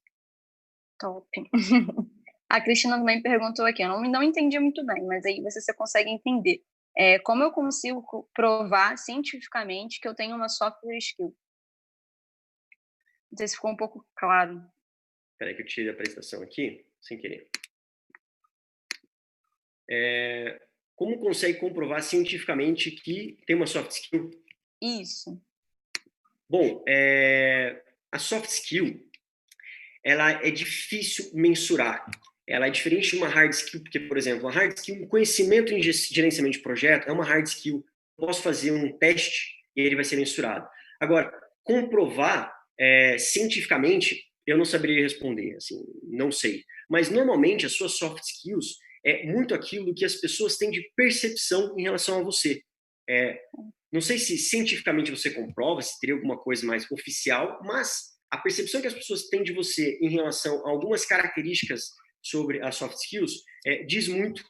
Top. A Cristina também perguntou aqui, eu não entendi muito bem, mas aí você consegue entender. Como eu consigo provar cientificamente que eu tenho uma software skill? Não sei se ficou um pouco claro. Espera aí que eu tirei a apresentação aqui, sem querer. Como consegue comprovar cientificamente que tem uma soft skill? Isso. Bom, a soft skill, ela é difícil mensurar. Ela é diferente de uma hard skill, porque, por exemplo, a hard skill, o conhecimento em gerenciamento de projeto é uma hard skill. Eu posso fazer um teste e ele vai ser mensurado. Agora, comprovar cientificamente, eu não saberia responder, assim, não sei. Mas, normalmente, as suas soft skills é muito aquilo que as pessoas têm de percepção em relação a você. Não sei se cientificamente você comprova, se teria alguma coisa mais oficial, mas a percepção que as pessoas têm de você em relação a algumas características sobre as soft skills diz muito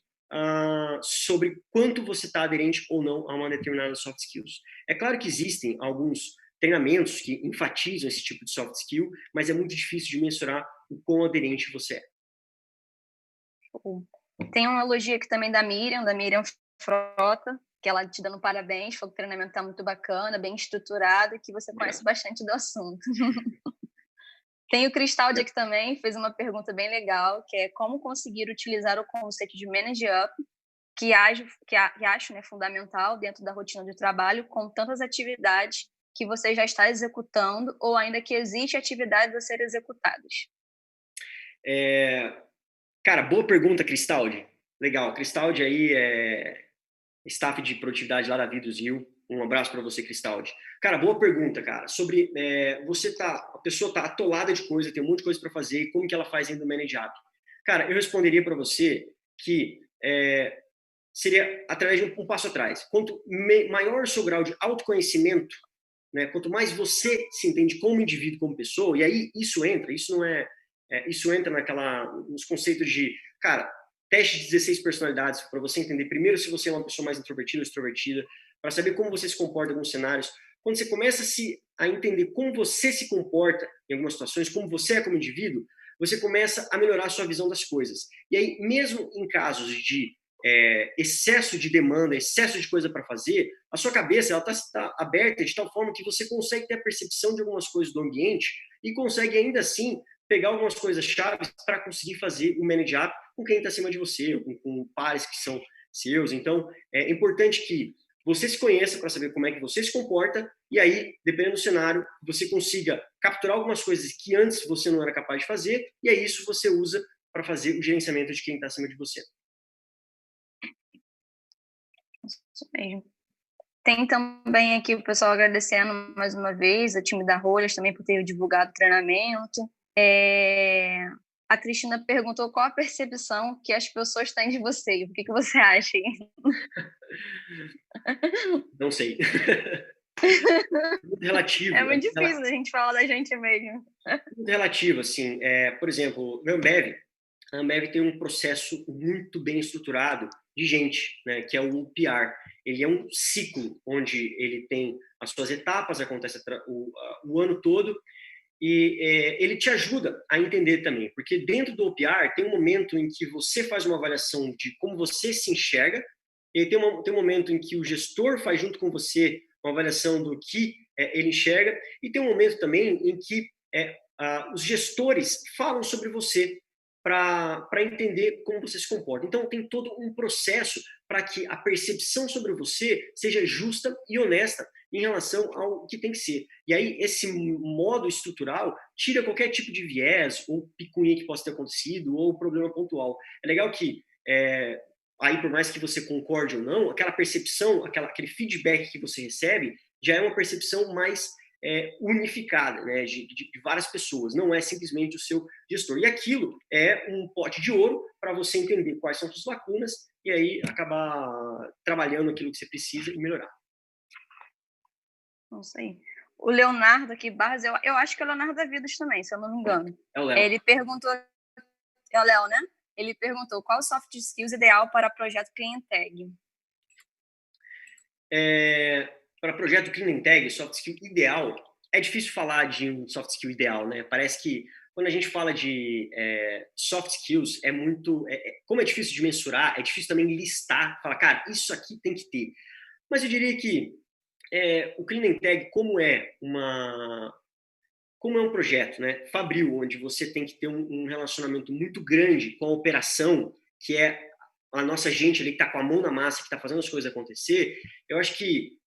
sobre quanto você está aderente ou não a uma determinada soft skills. É claro que existem alguns treinamentos que enfatizam esse tipo de soft skill, mas é muito difícil de mensurar o quão aderente você é. Tem uma elogio aqui também da Miriam Frota, que ela te dando parabéns, falou que o treinamento está muito bacana, bem estruturado, e que você conhece bastante do assunto. Tem o Cristaldi aqui também, fez uma pergunta bem legal, que é como conseguir utilizar o conceito de Manage Up, que acho, né, fundamental dentro da rotina de trabalho, com tantas atividades que você já está executando ou ainda que existe atividades a serem executadas. Cara, boa pergunta, Cristaldi. Legal, Cristaldi aí é staff de produtividade lá da Vidus Rio. Um abraço para você, Cristaldi. Cara, boa pergunta, cara. Sobre a pessoa tá atolada de coisa, tem um monte de coisa para fazer, como que ela faz dentro do Manage App? Cara, eu responderia para você que seria através de um passo atrás. Quanto maior o seu grau de autoconhecimento, né, quanto mais você se entende como indivíduo, como pessoa, e aí isso entra nos conceitos de, cara, teste de 16 personalidades, para você entender primeiro se você é uma pessoa mais introvertida ou extrovertida, para saber como você se comporta em alguns cenários. Quando você começa a entender como você se comporta em algumas situações, como você é como indivíduo, você começa a melhorar a sua visão das coisas. E aí, mesmo em casos de excesso de demanda, excesso de coisa para fazer, a sua cabeça está aberta de tal forma que você consegue ter a percepção de algumas coisas do ambiente e consegue ainda assim pegar algumas coisas chaves para conseguir fazer o manage up com quem está acima de você, com pares que são seus. Então, é importante que você se conheça para saber como é que você se comporta e aí, dependendo do cenário, você consiga capturar algumas coisas que antes você não era capaz de fazer e aí isso você usa para fazer o gerenciamento de quem está acima de você. Isso mesmo. Tem também aqui o pessoal agradecendo mais uma vez, o time da Rolhas também por ter divulgado o treinamento. A Cristina perguntou qual a percepção que as pessoas têm de você. O que você acha? Não sei. Muito relativo. É muito difícil a gente falar da gente mesmo. Muito relativo, assim. Por exemplo, a Ambev tem um processo muito bem estruturado de gente, né, que é o PR. Ele é um ciclo onde ele tem as suas etapas, acontece o ano todo, e ele te ajuda a entender também, porque dentro do OPR tem um momento em que você faz uma avaliação de como você se enxerga, e tem um momento em que o gestor faz junto com você uma avaliação do que ele enxerga, e tem um momento também em que os gestores falam sobre você para entender como você se comporta. Então, tem todo um processo para que a percepção sobre você seja justa e honesta em relação ao que tem que ser. E aí, esse modo estrutural tira qualquer tipo de viés ou picuinha que possa ter acontecido ou problema pontual. É legal que, aí, por mais que você concorde ou não, aquela percepção, aquele feedback que você recebe já é uma percepção mais unificada, né, de várias pessoas, não é simplesmente o seu gestor. E aquilo é um pote de ouro para você entender quais são as suas lacunas e aí acabar trabalhando aquilo que você precisa e melhorar. Não sei. O Leonardo aqui, Barros, eu acho que é o Leonardo da Vidas também, se eu não me engano. É o Léo. Ele perguntou, é o Léo, né? Ele perguntou qual soft skills ideal para projeto Clean Tag. Para projeto Clean Tag, soft skill ideal, é difícil falar de um soft skill ideal, né? Parece que quando a gente fala de soft skills, como é difícil de mensurar, é difícil também listar, falar, cara, isso aqui tem que ter. Mas eu diria que o Clean Tag, como é um projeto, né, fabril, onde você tem que ter um relacionamento muito grande com a operação, que é a nossa gente ali que está com a mão na massa, que está fazendo as coisas acontecer, eu acho que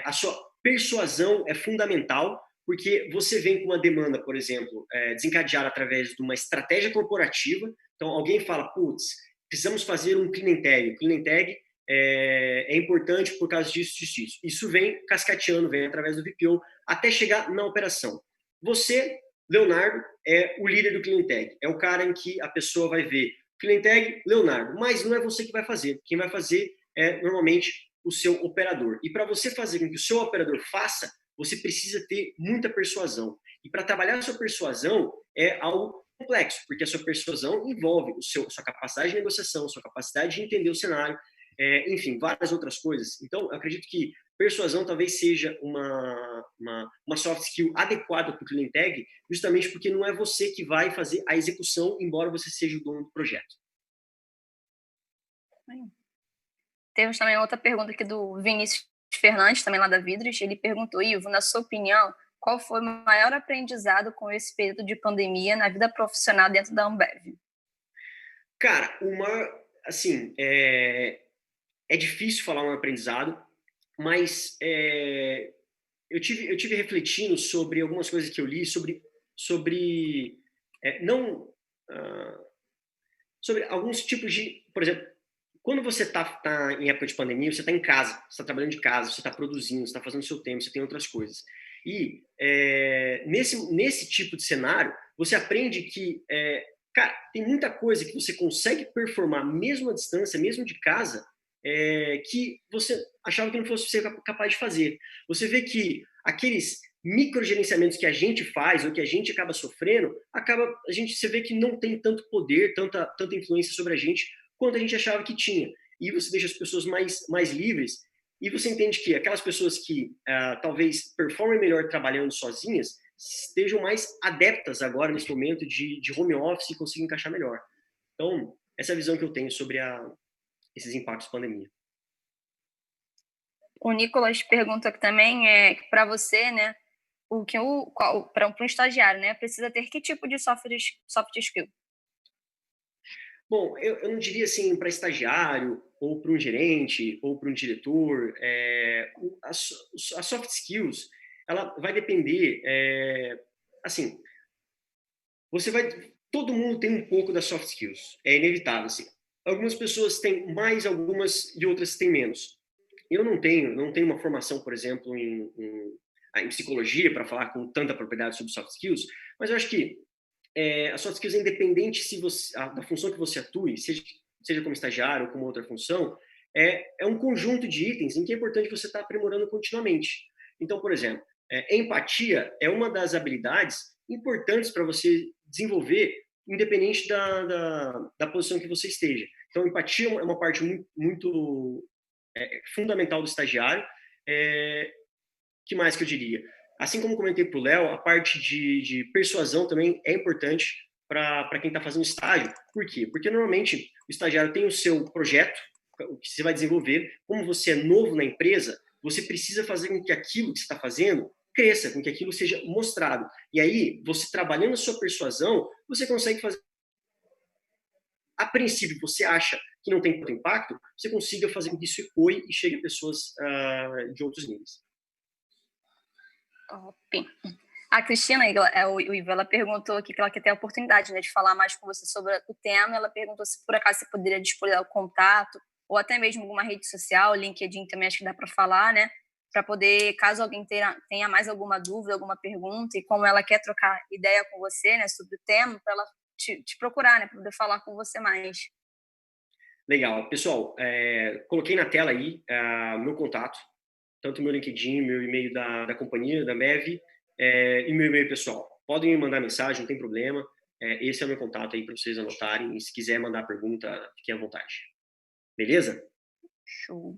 a sua persuasão é fundamental, porque você vem com uma demanda, por exemplo, desencadeada através de uma estratégia corporativa. Então, alguém fala, putz, precisamos fazer um Clean Tag. O Clean Tag é importante por causa disso, disso, disso. Isso vem cascateando, vem através do VPO, até chegar na operação. Você, Leonardo, é o líder do Clean Tag. É o cara em que a pessoa vai ver Clean Tag, Leonardo. Mas não é você que vai fazer. Quem vai fazer é, normalmente, o seu operador. E para você fazer com que o seu operador faça, você precisa ter muita persuasão. E para trabalhar a sua persuasão é algo complexo, porque a sua persuasão envolve sua capacidade de negociação, sua capacidade de entender o cenário, enfim, várias outras coisas. Então, eu acredito que persuasão talvez seja uma soft skill adequada para o Clean Tag, justamente porque não é você que vai fazer a execução, embora você seja o dono do projeto. Temos também outra pergunta aqui do Vinícius Fernandes, também lá da Vidros. Ele perguntou, Ivo, na sua opinião, qual foi o maior aprendizado com esse período de pandemia na vida profissional dentro da Ambev? Cara, assim, é difícil falar um aprendizado, mas eu tive refletindo sobre algumas coisas que eu li sobre sobre alguns tipos de, por exemplo, quando você tá em época de pandemia, você está em casa, você está trabalhando de casa, você está produzindo, você está fazendo o seu tempo, você tem outras coisas. E nesse tipo de cenário, você aprende que, cara, tem muita coisa que você consegue performar mesmo à distância, mesmo de casa, que você achava que não fosse ser capaz de fazer. Você vê que aqueles microgerenciamentos que a gente faz ou que a gente acaba sofrendo, você vê que não tem tanto poder, tanta influência sobre a gente quanto a gente achava que tinha. E você deixa as pessoas mais livres e você entende que aquelas pessoas que talvez performem melhor trabalhando sozinhas estejam mais adeptas agora nesse momento de home office e conseguir encaixar melhor. Então, essa é a visão que eu tenho sobre esses impactos da pandemia. O Nicolas pergunta aqui também, para você, né, para um estagiário, né, precisa ter que tipo de soft skill? Bom, eu não diria assim para estagiário, ou para um gerente, ou para um diretor. As soft skills, ela vai depender, assim, todo mundo tem um pouco das soft skills, é inevitável, assim. Algumas pessoas têm mais, algumas e outras têm menos. Eu não tenho uma formação, por exemplo, em psicologia para falar com tanta propriedade sobre soft skills, mas eu acho que a soft skills é independente da função que você atue, seja como estagiário ou como outra função, é um conjunto de itens em que é importante você estar aprimorando continuamente. Então, por exemplo, empatia é uma das habilidades importantes para você desenvolver, independente da posição que você esteja. Então, empatia é uma parte muito fundamental do estagiário. Que mais que eu diria? Assim como comentei para o Léo, a parte de persuasão também é importante para quem está fazendo estágio. Por quê? Porque normalmente o estagiário tem o seu projeto, o que você vai desenvolver. Como você é novo na empresa, você precisa fazer com que aquilo que você está fazendo cresça, com que aquilo seja mostrado. E aí, você trabalhando a sua persuasão, você consegue fazer. A princípio, você acha que não tem tanto impacto, você consiga fazer com que isso ecoe e chegue a pessoas de outros níveis. Top. A Cristina, o Ivo, ela perguntou aqui que ela quer ter a oportunidade, né, de falar mais com você sobre o tema. Ela perguntou se por acaso você poderia disponibilizar o contato ou até mesmo alguma rede social, LinkedIn também acho que dá para falar, né? Para poder, caso alguém tenha mais alguma dúvida, alguma pergunta, e como ela quer trocar ideia com você, né, sobre o tema, para ela te procurar, né, para poder falar com você mais. Legal. Pessoal, coloquei na tela aí meu contato, tanto meu LinkedIn, meu e-mail da companhia, da MEV, e meu e-mail pessoal. Podem me mandar mensagem, não tem problema. Esse é o meu contato aí para vocês anotarem. E se quiser mandar pergunta, fiquem à vontade. Beleza? Show.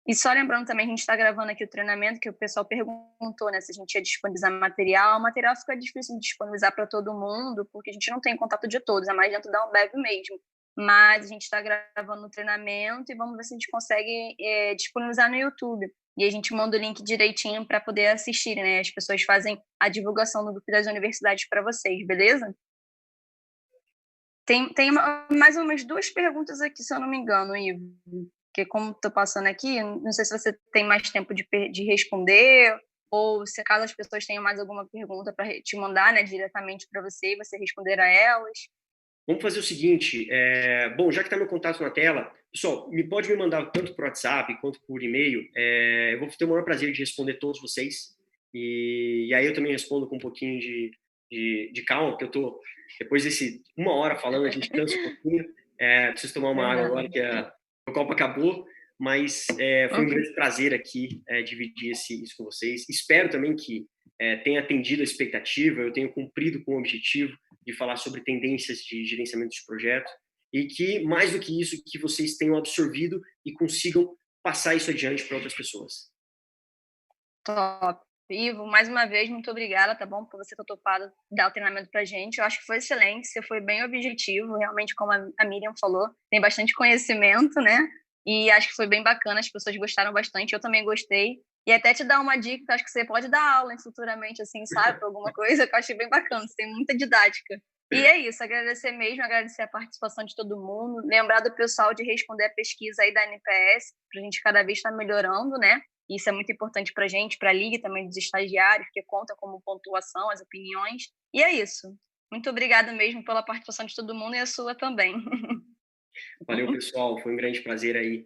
E só lembrando também, a gente está gravando aqui o treinamento, que o pessoal perguntou, né, se a gente ia disponibilizar material. O material fica difícil de disponibilizar para todo mundo, porque a gente não tem contato de todos, é mais dentro da Ambev mesmo. Mas a gente está gravando o treinamento e vamos ver se a gente consegue disponibilizar no YouTube. E a gente manda o link direitinho para poder assistir, né? As pessoas fazem a divulgação no grupo das universidades para vocês, beleza? Tem mais umas 2 perguntas aqui, se eu não me engano, Ivo. Porque como estou passando aqui, não sei se você tem mais tempo de responder, ou se caso as pessoas tenham mais alguma pergunta para te mandar, né, diretamente para você e você responder a elas. Vamos fazer o seguinte, bom, já que está meu contato na tela, pessoal, pode me mandar tanto por WhatsApp quanto por e-mail, eu vou ter o maior prazer de responder todos vocês, e aí eu também respondo com um pouquinho de calma, porque eu tô, depois desse 1 hora falando, a gente cansa um pouquinho, preciso tomar uma água agora que o copo acabou, mas foi um grande prazer aqui dividir isso com vocês. Espero também que tenha atendido a expectativa, eu tenho cumprido com o objetivo de falar sobre tendências de gerenciamento de projeto e que, mais do que isso, que vocês tenham absorvido e consigam passar isso adiante para outras pessoas. Top. Ivo, mais uma vez, muito obrigada, tá bom? Por você ter topado dar o treinamento pra gente. Eu acho que foi excelente, você foi bem objetivo, realmente, como a Miriam falou, tem bastante conhecimento, né? E acho que foi bem bacana, as pessoas gostaram bastante, eu também gostei. E até te dar uma dica, que acho que você pode dar aula futuramente, assim, sabe? Para alguma coisa, que eu achei bem bacana, você tem muita didática. E é isso, agradecer mesmo, agradecer a participação de todo mundo, lembrar do pessoal de responder a pesquisa aí da NPS, para a gente cada vez estar melhorando, né? Isso é muito importante para a gente, para a Liga também dos estagiários, que conta como pontuação, as opiniões. E é isso. Muito obrigada mesmo pela participação de todo mundo e a sua também. Valeu, pessoal. Foi um grande prazer aí.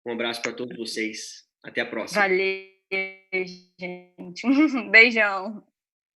Um abraço para todos vocês. Até a próxima. Valeu, gente. Beijão.